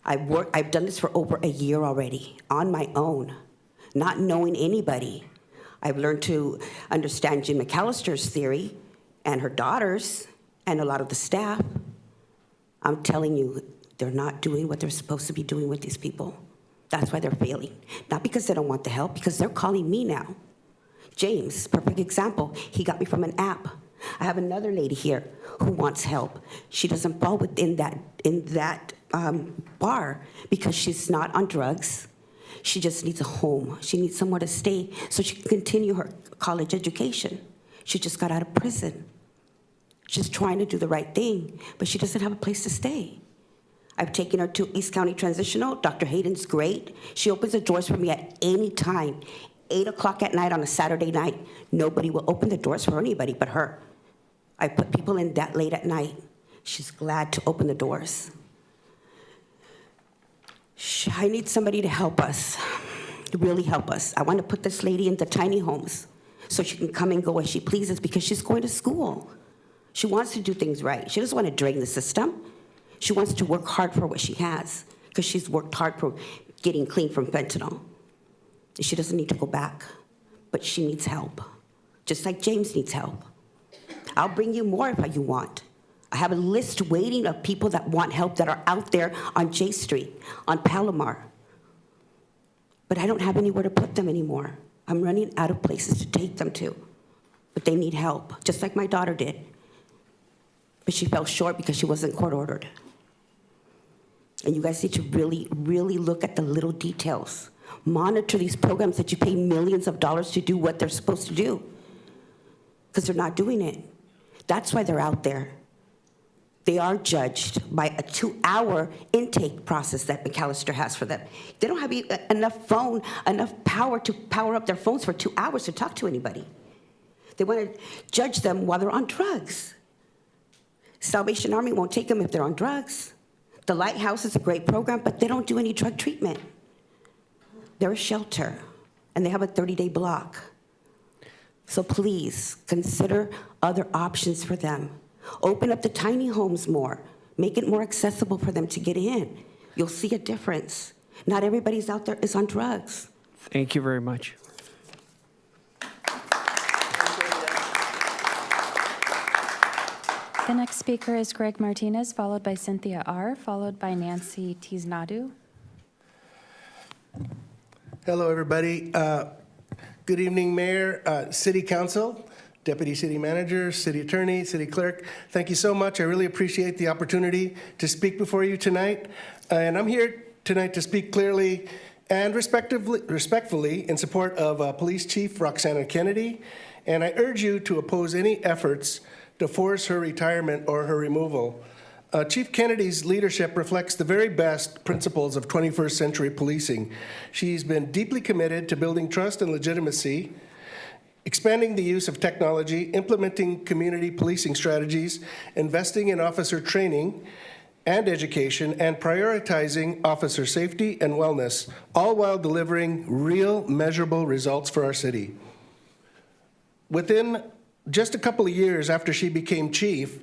Speaker 10: I've done this for over a year already, on my own, not knowing anybody. I've learned to understand Jean McAllister's theory and her daughters and a lot of the staff. I'm telling you, they're not doing what they're supposed to be doing with these people. That's why they're failing. Not because they don't want the help, because they're calling me now. James, perfect example. He got me from an app. I have another lady here who wants help. She doesn't fall within that bar because she's not on drugs. She just needs a home. She needs somewhere to stay so she can continue her college education. She just got out of prison. She's trying to do the right thing, but she doesn't have a place to stay. I've taken her to East County Transitional. Dr. Hayden's great. She opens the doors for me at any time. 8 o'clock at night on a Saturday night. Nobody will open the doors for anybody but her. I put people in that late at night. She's glad to open the doors. I need somebody to help us, to really help us. I want to put this lady in the tiny homes so she can come and go as she pleases because she's going to school. She wants to do things right. She doesn't want to drain the system. She wants to work hard for what she has because she's worked hard for getting clean from fentanyl. She doesn't need to go back, but she needs help, just like James needs help. I'll bring you more if you want. I have a list waiting of people that want help that are out there on J Street, on Palomar. But I don't have anywhere to put them anymore. I'm running out of places to take them to. But they need help, just like my daughter did. But she fell short because she wasn't court-ordered. And you guys need to really, really look at the little details. Monitor these programs that you pay millions of dollars to do what they're supposed to do. Because they're not doing it. That's why they're out there. They are judged by a 2-hour intake process that McAllister has for them. They don't have enough power to power up their phones for 2 hours to talk to anybody. They want to judge them while they're on drugs. Salvation Army won't take them if they're on drugs. The Lighthouse is a great program, but they don't do any drug treatment. They're a shelter, and they have a 30-day block. So please, consider other options for them. Open up the tiny homes more. Make it more accessible for them to get in. You'll see a difference. Not everybody's out there is on drugs.
Speaker 3: Thank you very much.
Speaker 1: The next speaker is Greg Martinez, followed by Cynthia R., followed by Nancy Tiznadu.
Speaker 11: Hello, everybody. Good evening, Mayor, City Council, Deputy City Manager, City Attorney, City Clerk. Thank you so much. I really appreciate the opportunity to speak before you tonight. And I'm here tonight to speak clearly and respectfully in support of Police Chief Roxana Kennedy. And I urge you to oppose any efforts to force her retirement or her removal. Chief Kennedy's leadership reflects the very best principles of 21st century policing. She's been deeply committed to building trust and legitimacy, expanding the use of technology, implementing community policing strategies, investing in officer training and education, and prioritizing officer safety and wellness, all while delivering real, measurable results for our city. Within just a couple of years after she became chief,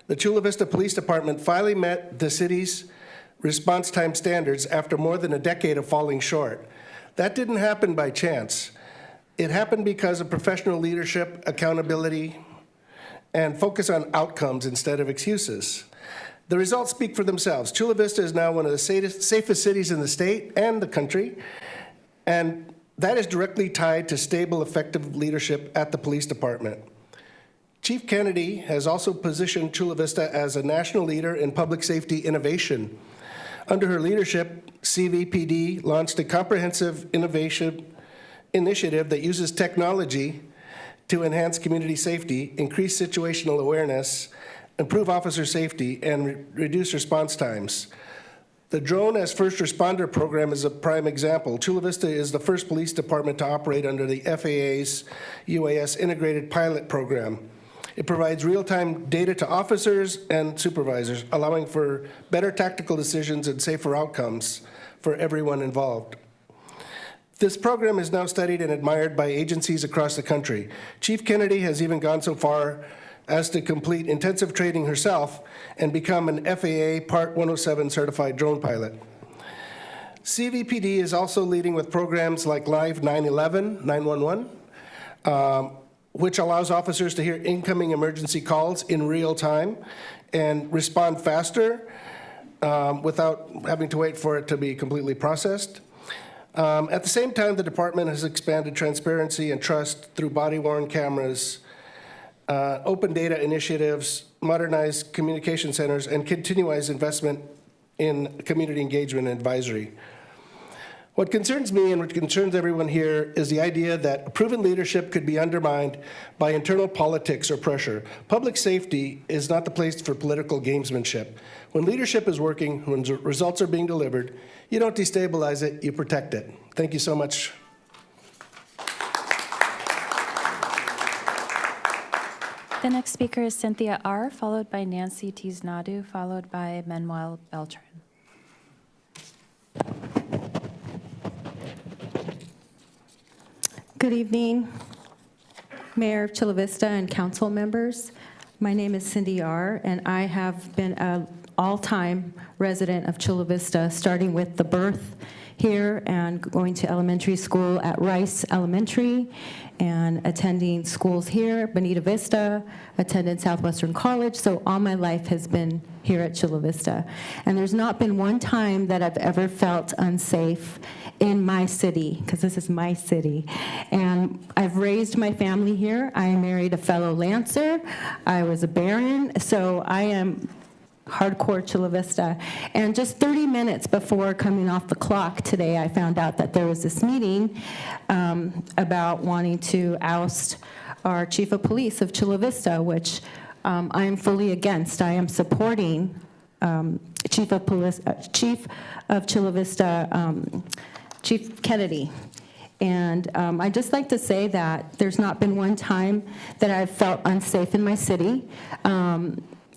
Speaker 11: the Chula Vista Police Department finally met the city's response time standards after more than a decade of falling short. That didn't happen by chance. It happened because of professional leadership, accountability, and focus on outcomes instead of excuses. The results speak for themselves. Chula Vista is now one of the safest cities in the state and the country, and that is directly tied to stable, effective leadership at the police department. Chief Kennedy has also positioned Chula Vista as a national leader in public safety innovation. Under her leadership, CVPD launched a comprehensive innovation initiative that uses technology to enhance community safety, increase situational awareness, improve officer safety, and reduce response times. The Drone as First Responder program is a prime example. Chula Vista is the first police department to operate under the FAA's UAS Integrated Pilot Program. It provides real-time data to officers and supervisors, allowing for better tactical decisions and safer outcomes for everyone involved. This program is now studied and admired by agencies across the country. Chief Kennedy has even gone so far as to complete intensive training herself and become an FAA Part 107 certified drone pilot. CVPD is also leading with programs like Live 911, which allows officers to hear incoming emergency calls in real time and respond faster without having to wait for it to be completely processed. At the same time, the department has expanded transparency and trust through body-worn cameras, open data initiatives, modernized communication centers, and continuous investment in community engagement and advisory. What concerns me and what concerns everyone here is the idea that proven leadership could be undermined by internal politics or pressure. Public safety is not the place for political gamesmanship. When leadership is working, when results are being delivered, you don't destabilize it, you protect it. Thank you so much.
Speaker 1: The next speaker is Cynthia R., followed by Nancy Tiznadu, followed by Manuel Beltran.
Speaker 12: Good evening, Mayor of Chula Vista and council members. My name is Cindy R., and I have been an all-time resident of Chula Vista, starting with the birth here and going to elementary school at Rice Elementary and attending schools here, Bonita Vista, attended Southwestern College, so all my life has been here at Chula Vista. And there's not been one time that I've ever felt unsafe in my city, because this is my city. And I've raised my family here. I married a fellow Lancer. I was a Baron, so I am hardcore Chula Vista. And just 30 minutes before coming off the clock today, I found out that there was this meeting about wanting to oust our chief of police of Chula Vista, which I am fully against. I am supporting Chief of Chula Vista, Chief Kennedy. And I'd just like to say that there's not been one time that I've felt unsafe in my city.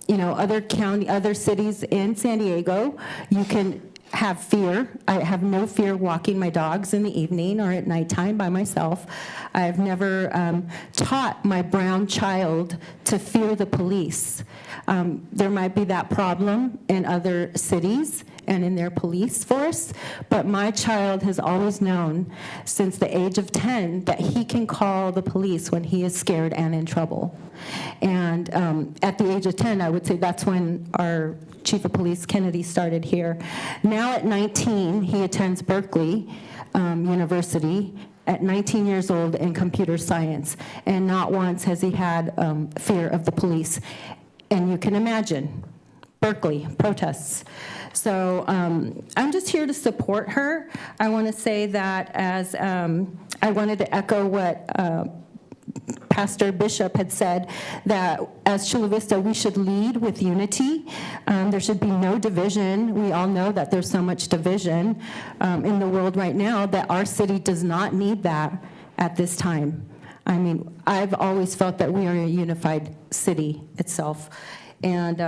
Speaker 12: You know, other cities in San Diego, you can have fear. I have no fear walking my dogs in the evening or at nighttime by myself. I've never taught my brown child to fear the police. There might be that problem in other cities and in their police force, but my child has always known since the age of 10 that he can call the police when he is scared and in trouble. And at the age of 10, I would say that's when our Chief of Police Kennedy started here. Now at 19, he attends Berkeley University at 19 years old in computer science, and not once has he had fear of the police. And you can imagine, Berkeley, protests. So I'm just here to support her. I want to say that as I wanted to echo what Pastor Bishop had said, that as Chula Vista, we should lead with unity. There should be no division. We all know that there's so much division in the world right now that our city does not need that at this time. I mean, I've always felt that we are a unified city itself. And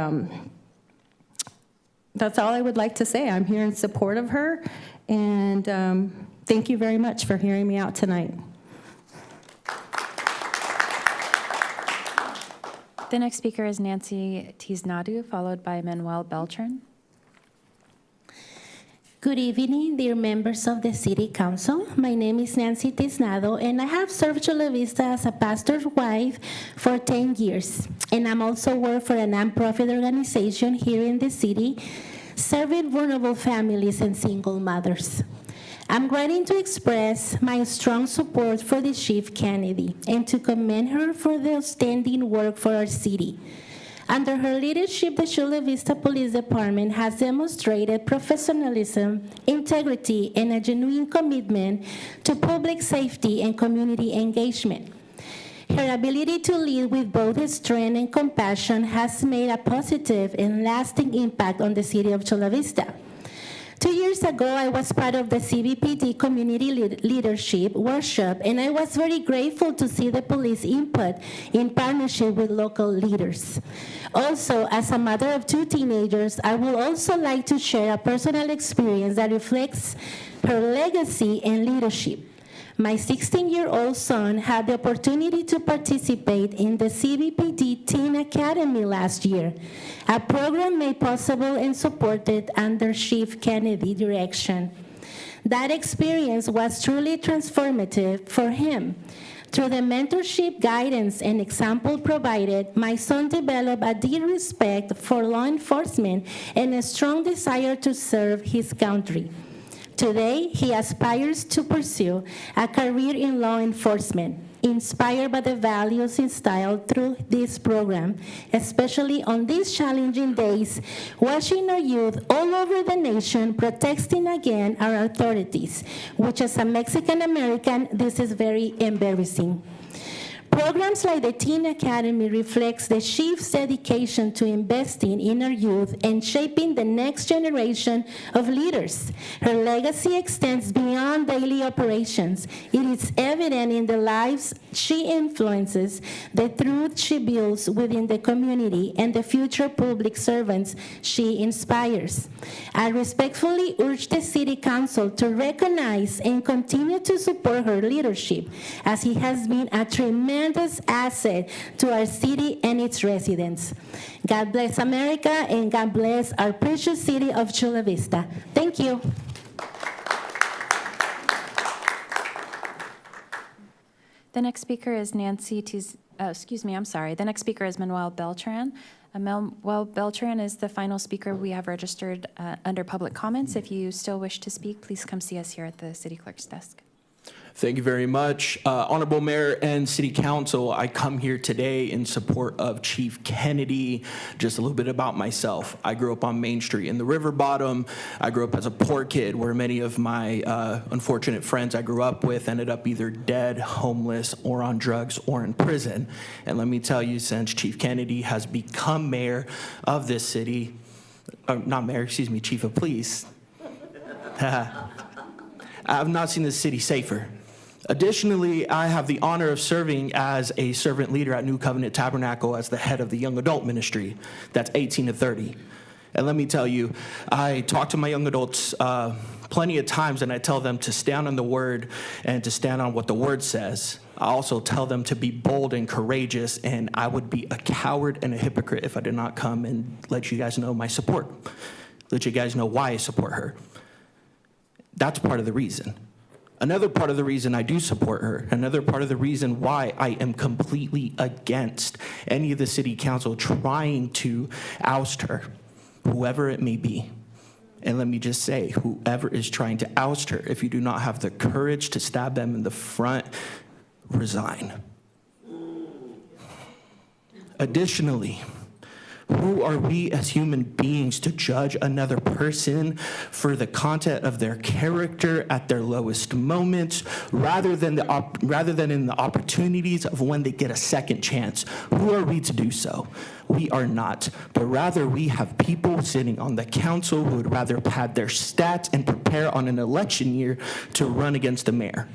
Speaker 12: that's all I would like to say. I'm here in support of her, and thank you very much for hearing me out tonight.
Speaker 1: The next speaker is Nancy Tiznadu, followed by Manuel Beltran.
Speaker 13: Good evening, dear members of the City Council. My name is Nancy Tiznado, and I have served Chula Vista as a pastor's wife for 10 years. And I'm also work for a nonprofit organization here in the city, serving vulnerable families and single mothers. I'm writing to express my strong support for the Chief Kennedy and to commend her for the outstanding work for our city. Under her leadership, the Chula Vista Police Department has demonstrated professionalism, integrity, and a genuine commitment to public safety and community engagement. Her ability to lead with both strength and compassion has made a positive and lasting impact on the city of Chula Vista. 2 years ago, I was part of the CBPD Community Leadership Workshop, and I was very grateful to see the police input in partnership with local leaders. Also, as a mother of 2 teenagers, I would also like to share a personal experience that reflects her legacy and leadership. My 16-year-old son had the opportunity to participate in the CBPD Teen Academy last year, a program made possible and supported under Chief Kennedy direction. That experience was truly transformative for him. Through the mentorship, guidance, and example provided, my son developed a deep respect for law enforcement and a strong desire to serve his country. Today, he aspires to pursue a career in law enforcement, inspired by the values instilled through this program, especially on these challenging days, watching our youth all over the nation protesting against our authorities, which as a Mexican American, this is very embarrassing. Programs like the Teen Academy reflects the chief's dedication to investing in our youth and shaping the next generation of leaders. Her legacy extends beyond daily operations. It is evident in the lives she influences, the truth she builds within the community, and the future public servants she inspires. I respectfully urge the City Council to recognize and continue to support her leadership, as he has been a tremendous asset to our city and its residents. God bless America, and God bless our precious city of Chula Vista. Thank you.
Speaker 1: The next speaker is The next speaker is Manuel Beltran. Manuel Beltran is the final speaker we have registered under public comments. If you still wish to speak, please come see us here at the City Clerk's desk.
Speaker 2: Thank you very much. Honorable Mayor and City Council, I come here today in support of Chief Kennedy. Just a little bit about myself. I grew up on Main Street in the River Bottom. I grew up as a poor kid where many of my unfortunate friends I grew up with ended up either dead, homeless, or on drugs, or in prison. And let me tell you, since Chief Kennedy has become mayor of this city, Chief of Police, I've not seen the city safer. Additionally, I have the honor of serving as a servant leader at New Covenant Tabernacle as the head of the young adult ministry. That's 18 to 30. And let me tell you, I talk to my young adults plenty of times, and I tell them to stand on the word and to stand on what the word says. I also tell them to be bold and courageous, and I would be a coward and a hypocrite if I did not come and let you guys know my support, let you guys know why I support her. That's part of the reason. Another part of the reason I do support her, another part of the reason why I am completely against any of the city council trying to oust her, whoever it may be. And let me just say, whoever is trying to oust her, if you do not have the courage to stab them in the front, resign. Additionally, who are we as human beings to judge another person for the content of their character at their lowest moments, rather than in the opportunities of when they get a second chance? Who are we to do so? We are not, but rather we have people sitting on the council who would rather pad their stats and prepare on an election year to run against the mayor.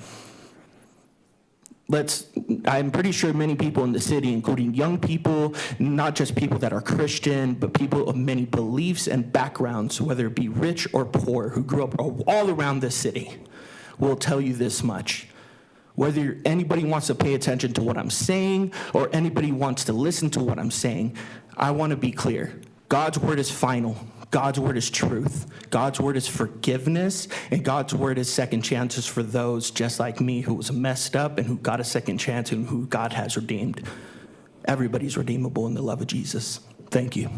Speaker 2: I'm pretty sure many people in the city, including young people, not just people that are Christian, but people of many beliefs and backgrounds, whether it be rich or poor, who grew up all around this city, will tell you this much. Whether anybody wants to pay attention to what I'm saying or anybody wants to listen to what I'm saying, I want to be clear. God's word is final. God's word is truth. God's word is forgiveness, and God's word is second chances for those just like me who was messed up and who got a second chance and who God has redeemed. Everybody's redeemable in the love of Jesus. Thank you.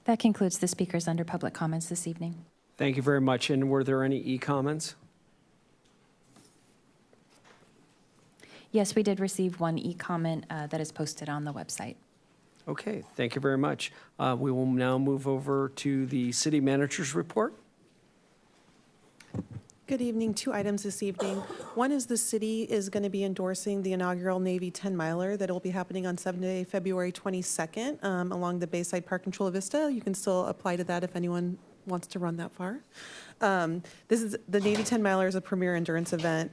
Speaker 1: That concludes the speakers under public comments this evening.
Speaker 3: Thank you very much. And were there any e-comments?
Speaker 1: Yes, we did receive one e-comment that is posted on the website.
Speaker 3: Okay, thank you very much. We will now move over to the city manager's report.
Speaker 14: Good evening. 2 items this evening. One is the city is going to be endorsing the inaugural Navy 10-miler that will be happening on Sunday, February 22nd, along the Bayside Park in Chula Vista. You can still apply to that if anyone wants to run that far. This is the Navy 10-miler is a premier endurance event,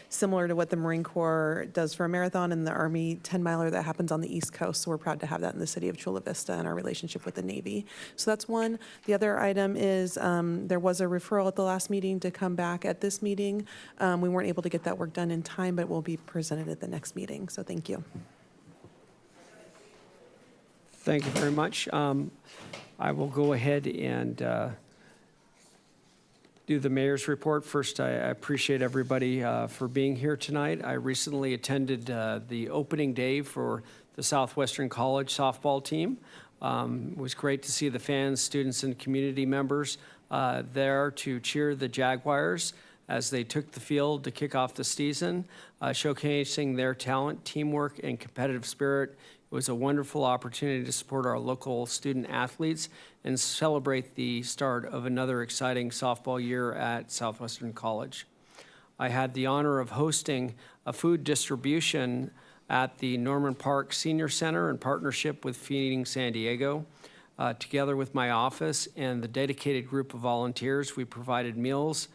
Speaker 14: similar to what the Marine Corps does for a marathon and the Army 10-miler that happens on the East Coast. So we're proud to have that in the city of Chula Vista and our relationship with the Navy. So that's one. The other item is there was a referral at the last meeting to come back at this meeting. We weren't able to get that work done in time, but will be presented at the next meeting. So thank you.
Speaker 3: Thank you very much. I will go ahead and do the mayor's report. First, I appreciate everybody for being here tonight. I recently attended the opening day for the Southwestern College softball team. It was great to see the fans, students, and community members there to cheer the Jaguars as they took the field to kick off the season, showcasing their talent, teamwork, and competitive spirit. It was a wonderful opportunity to support our local student athletes and celebrate the start of another exciting softball year at Southwestern College. I had the honor of hosting a food distribution at the Norman Park Senior Center in partnership with Feeding San Diego. Together with my office and the dedicated group of volunteers, we provided meals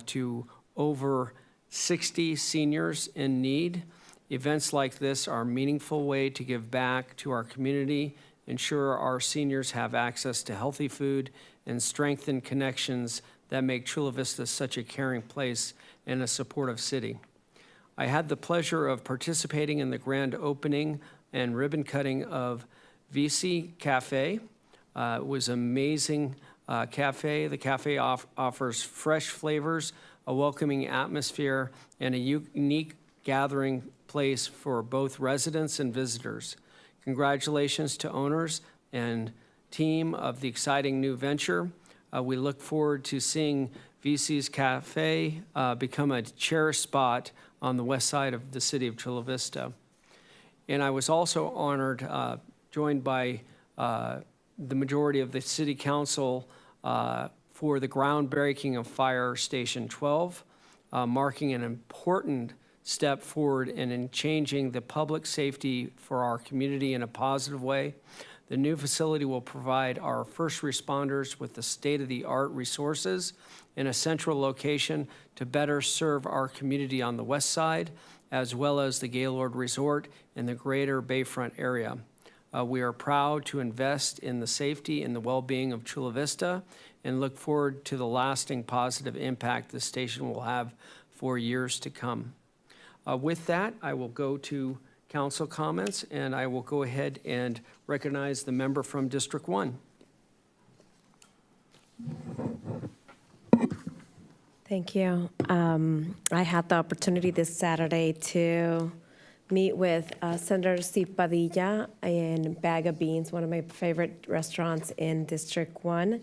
Speaker 3: to over 60 seniors in need. Events like this are a meaningful way to give back to our community, ensure our seniors have access to healthy food, and strengthen connections that make Chula Vista such a caring place and a supportive city. I had the pleasure of participating in the grand opening and ribbon cutting of Vista Cafe. It was an amazing cafe. The cafe offers fresh flavors, a welcoming atmosphere, and a unique gathering place for both residents and visitors. Congratulations to owners and team of the exciting new venture. We look forward to seeing VC's Cafe become a cherished spot on the west side of the city of Chula Vista. And I was also honored, joined by the majority of the City Council for the groundbreaking of Fire Station 12, marking an important step forward in changing the public safety for our community in a positive way. The new facility will provide our first responders with the state-of-the-art resources in a central location to better serve our community on the west side, as well as the Gaylord Resort in the greater Bayfront area. We are proud to invest in the safety and the well-being of Chula Vista and look forward to the lasting positive impact the station will have for years to come. With that, I will go to council comments, and I will go ahead and recognize the member from District 1.
Speaker 15: Thank you. I had the opportunity this Saturday to meet with Senator Steve Padilla in Bag of Beans, one of my favorite restaurants in District 1.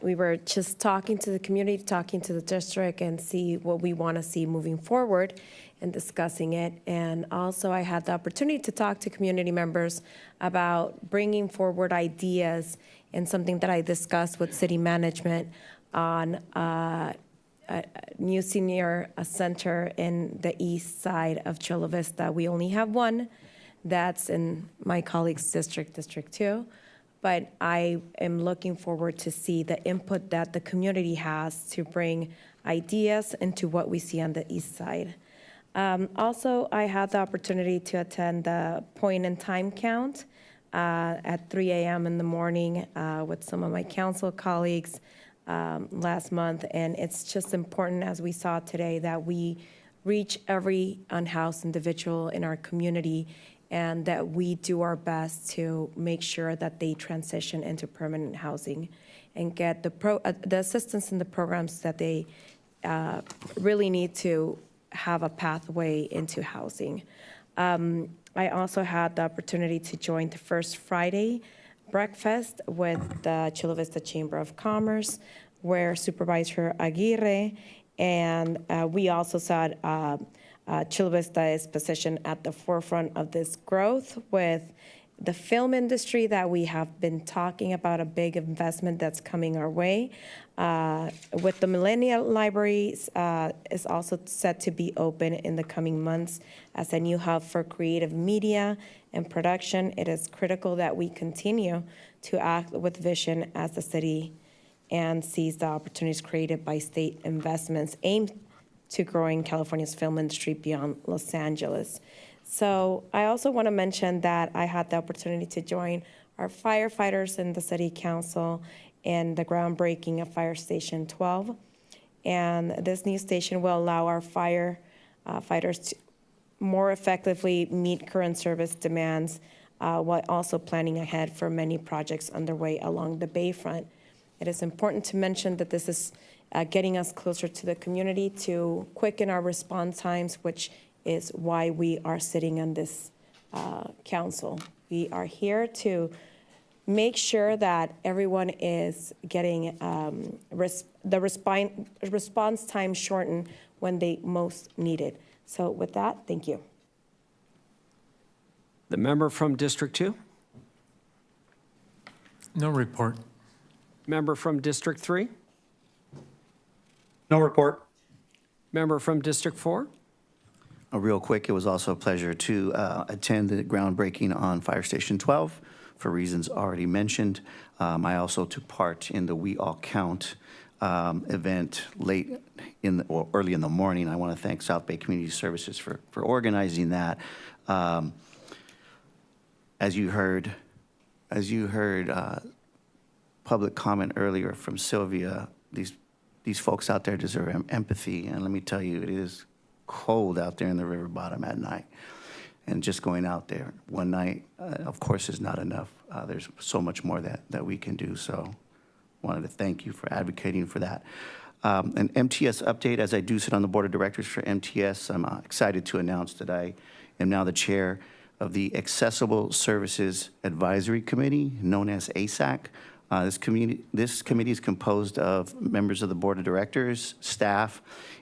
Speaker 15: We were just talking to the community, talking to the district, and see what we want to see moving forward and discussing it. And also I had the opportunity to talk to community members about bringing forward ideas and something that I discussed with city management on a new senior center in the east side of Chula Vista. We only have one. That's in my colleague's district, District 2. But I am looking forward to see the input that the community has to bring ideas into what we see on the east side. Also, I had the opportunity to attend the point in time count at 3 a.m. in the morning with some of my council colleagues last month. And it's just important, as we saw today, that we reach every unhoused individual in our community and that we do our best to make sure that they transition into permanent housing and get the assistance and the programs that they really need to have a pathway into housing. I also had the opportunity to join the first Friday breakfast with the Chula Vista Chamber of Commerce, where Supervisor Aguirre and we also saw Chula Vista is positioned at the forefront of this growth with the film industry that we have been talking about, a big investment that's coming our way. With the Millennial Libraries is also set to be open in the coming months as a new hub for creative media and production. It is critical that we continue to act with vision as the city and seize the opportunities created by state investments aimed to growing California's film industry beyond Los Angeles. So I also want to mention that I had the opportunity to join our firefighters in the city council in the groundbreaking of Fire Station 12. And this new station will allow our firefighters to more effectively meet current service demands while also planning ahead for many projects underway along the Bayfront. It is important to mention that this is getting us closer to the community to quicken our response times, which is why we are sitting on this council. We are here to make sure that everyone is getting the response time shortened when they most need it. So with that, thank you.
Speaker 3: The member from District 2?
Speaker 16: No report.
Speaker 3: Member from District 3?
Speaker 4: No report.
Speaker 3: Member from District 4?
Speaker 18: Real quick, it was also a pleasure to attend the groundbreaking on Fire Station 12 for reasons already mentioned. I also took part in the We All Count event late in the, or early in the morning. I want to thank South Bay Community Services for organizing that. As you heard public comment earlier from Sylvia, these folks out there deserve empathy, and let me tell you, it is cold out there in the river bottom at night. And just going out there one night, of course, is not enough. There's so much more that we can do, so wanted to thank you for advocating for that. An MTS update, as I do sit on the board of directors for MTS, I'm excited to announce that I am now the chair of the Accessible Services Advisory Committee, known as ASAC. This committee is composed of members of the board of directors, staff,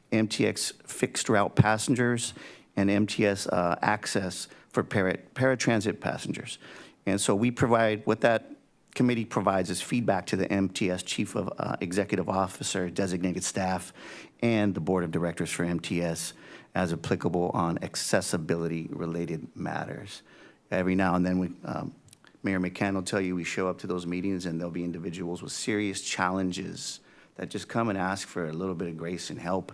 Speaker 18: MTX fixed route passengers, and MTS access for paratransit passengers. And so we provide, what that committee provides is feedback to the MTS Chief of Executive Officer, designated staff, and the board of directors for MTS as applicable on accessibility-related matters. Every now and then, Mayor McCann will tell you we show up to those meetings and there'll be individuals with serious challenges that just come and ask for a little bit of grace and help.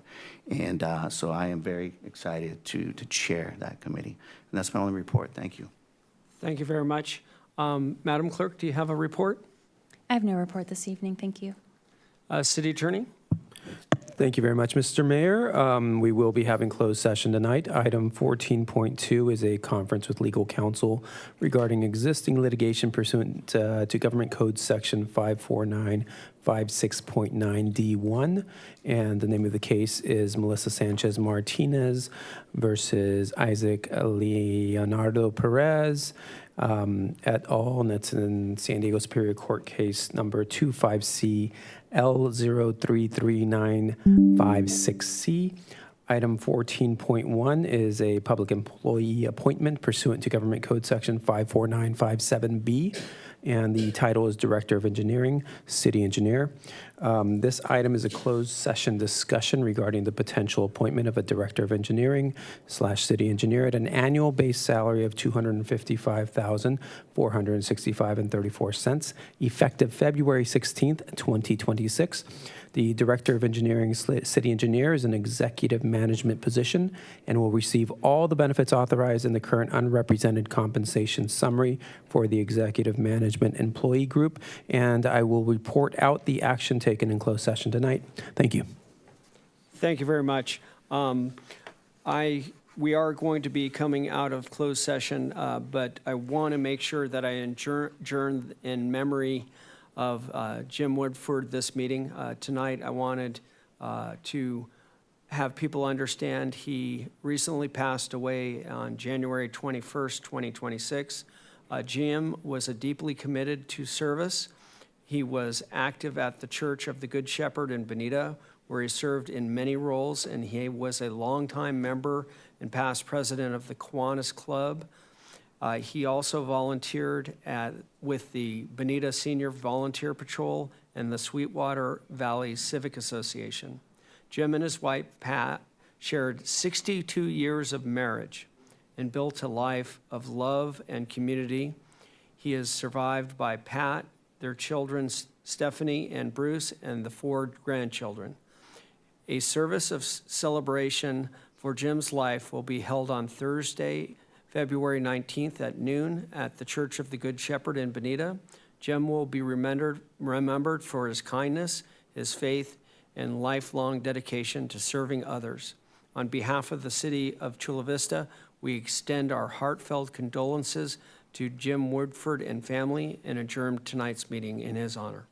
Speaker 18: And so I am very excited to chair that committee. And that's my only report. Thank you.
Speaker 3: Thank you very much. Madam Clerk, do you have a report?
Speaker 1: I have no report this evening. Thank you.
Speaker 3: City Attorney?
Speaker 23: Thank you very much, Mr. Mayor. We will be having closed session tonight. Item 14.2 is a conference with legal counsel regarding existing litigation pursuant to Government Code Section 54956.9D1. And the name of the case is Melissa Sanchez Martinez versus Isaac Leonardo Perez et al. And that's in San Diego Superior Court case number 25C L033956C. Item 14.1 is a public employee appointment pursuant to Government Code Section 54957B, and the title is Director of Engineering, City Engineer. This item is a closed session discussion regarding the potential appointment of a Director of Engineering / City Engineer at an annual base salary of $255,465.34, effective February 16th, 2026. The Director of Engineering / City Engineer is an executive management position and will receive all the benefits authorized in the current unrepresented compensation summary for the executive management employee group, and I will report out the action taken in closed session tonight. Thank you.
Speaker 3: Thank you very much. We are going to be coming out of closed session, but I want to make sure that I adjourn in memory of Jim Woodford this meeting. Tonight, I wanted to have people understand he recently passed away on January 21st, 2026. Jim was a deeply committed to service. He was active at the Church of the Good Shepherd in Bonita, where he served in many roles, and he was a longtime member and past president of the Kiwanis Club. He also volunteered with the Bonita Senior Volunteer Patrol and the Sweetwater Valley Civic Association. Jim and his wife, Pat, shared 62 years of marriage and built a life of love and community. He is survived by Pat, their children, Stephanie and Bruce, and the 4 grandchildren. A service of celebration for Jim's life will be held on Thursday, February 19th at noon at the Church of the Good Shepherd in Bonita. Jim will be remembered for his kindness, his faith, and lifelong dedication to serving others. On behalf of the city of Chula Vista, we extend our heartfelt condolences to Jim Woodford and family and adjourn tonight's meeting in his honor.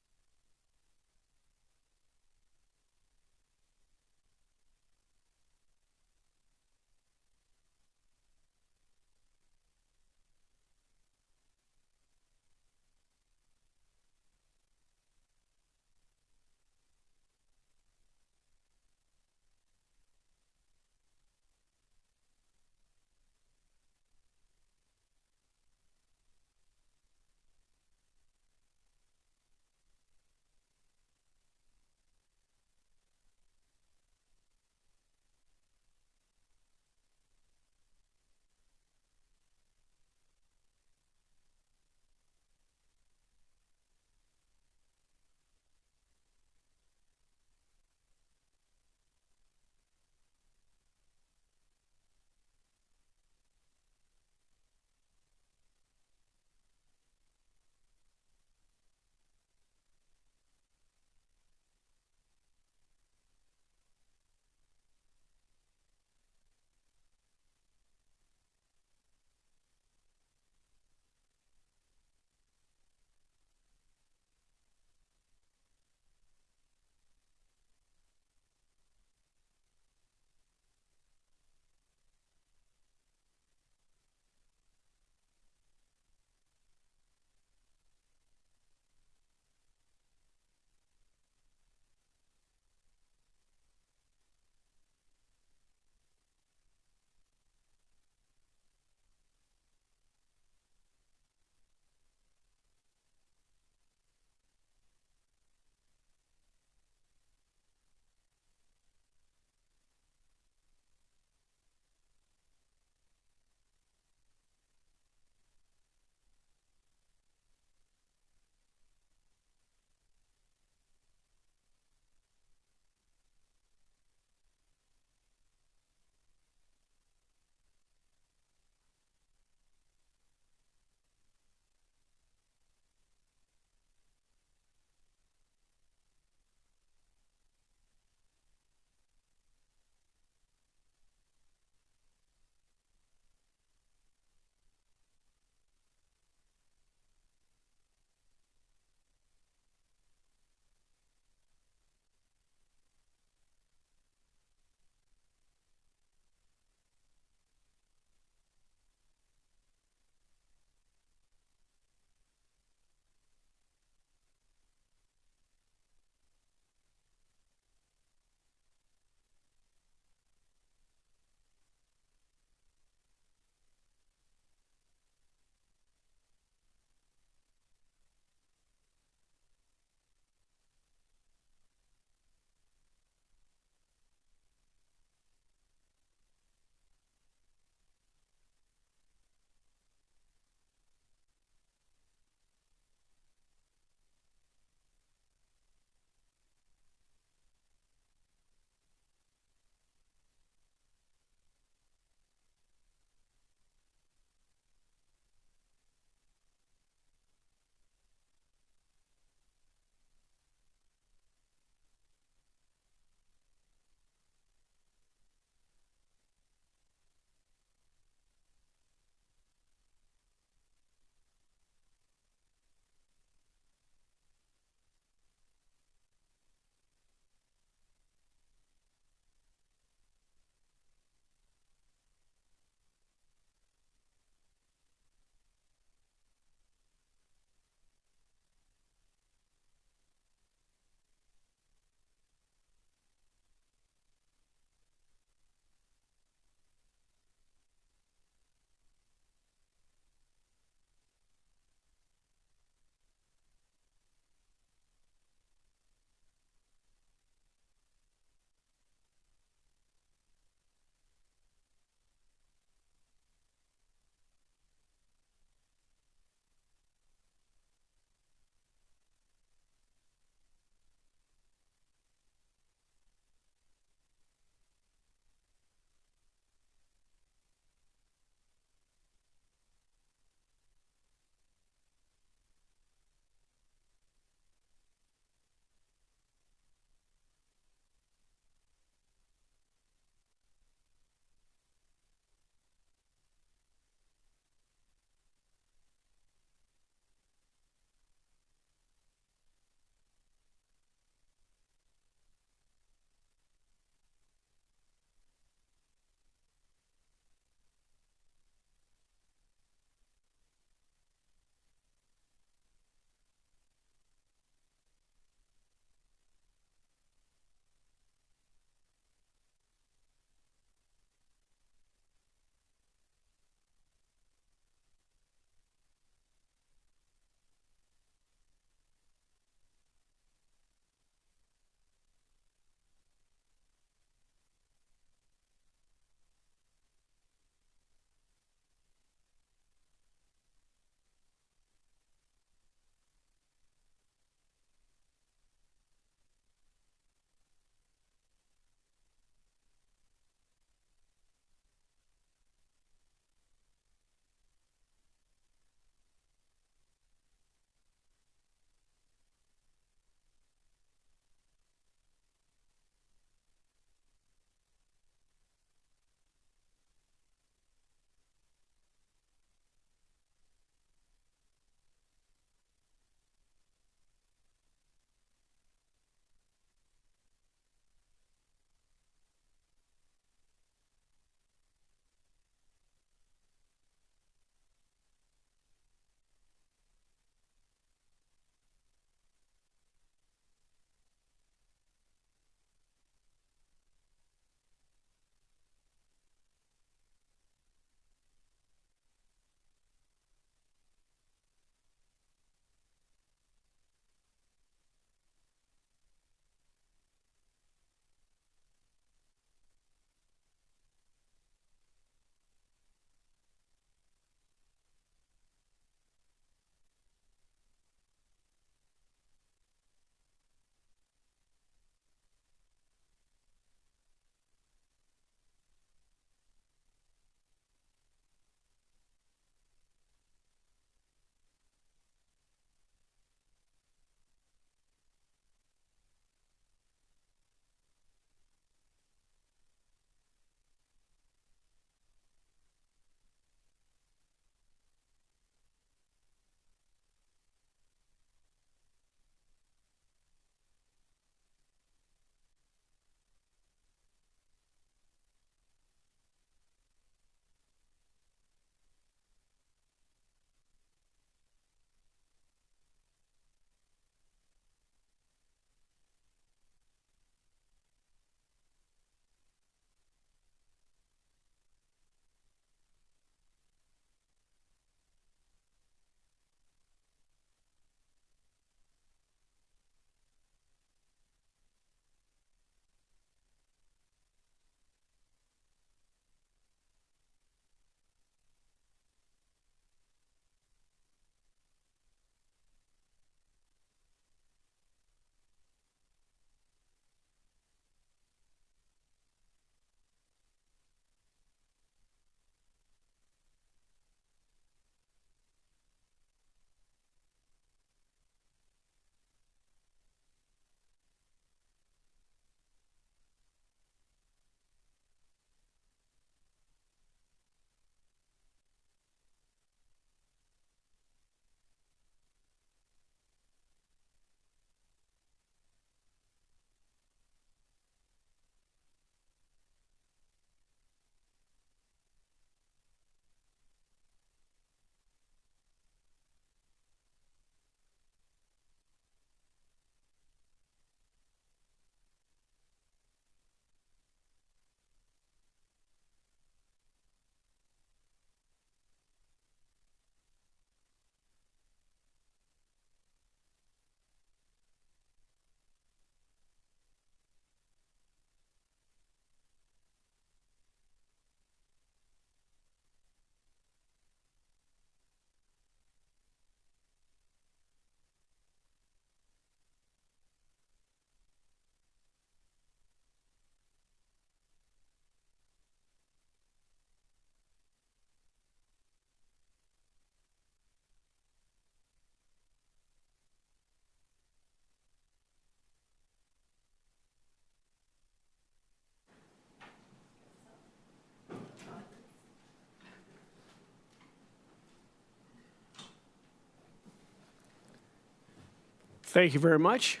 Speaker 3: Thank you very much.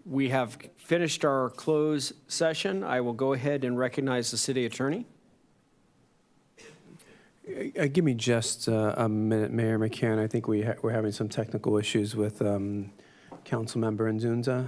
Speaker 3: We have finished our closed session. I will go ahead and recognize the city attorney.
Speaker 23: Give me just a minute, Mayor McCann. I think we're having some technical issues with Councilmember Nzunza.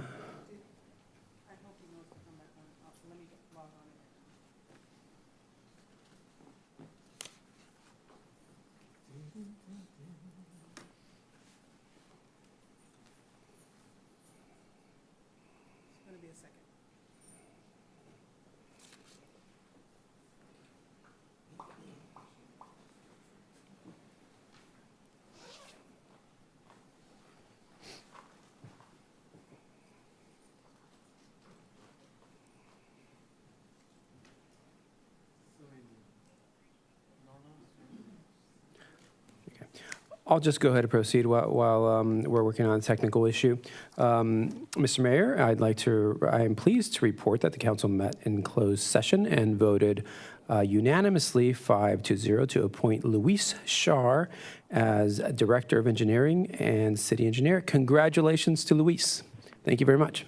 Speaker 23: I'll just go ahead and proceed while we're working on a technical issue. Mr. Mayor, I am pleased to report that the council met in closed session and voted unanimously 5-0 to appoint Luis Shar as Director of Engineering and City Engineer. Congratulations to Luis. Thank you very much.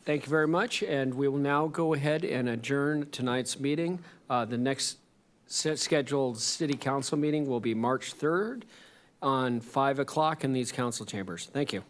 Speaker 3: Thank you very much, and we will now go ahead and adjourn tonight's meeting. The next scheduled city council meeting will be March 3rd on 5 o'clock in these council chambers. Thank you.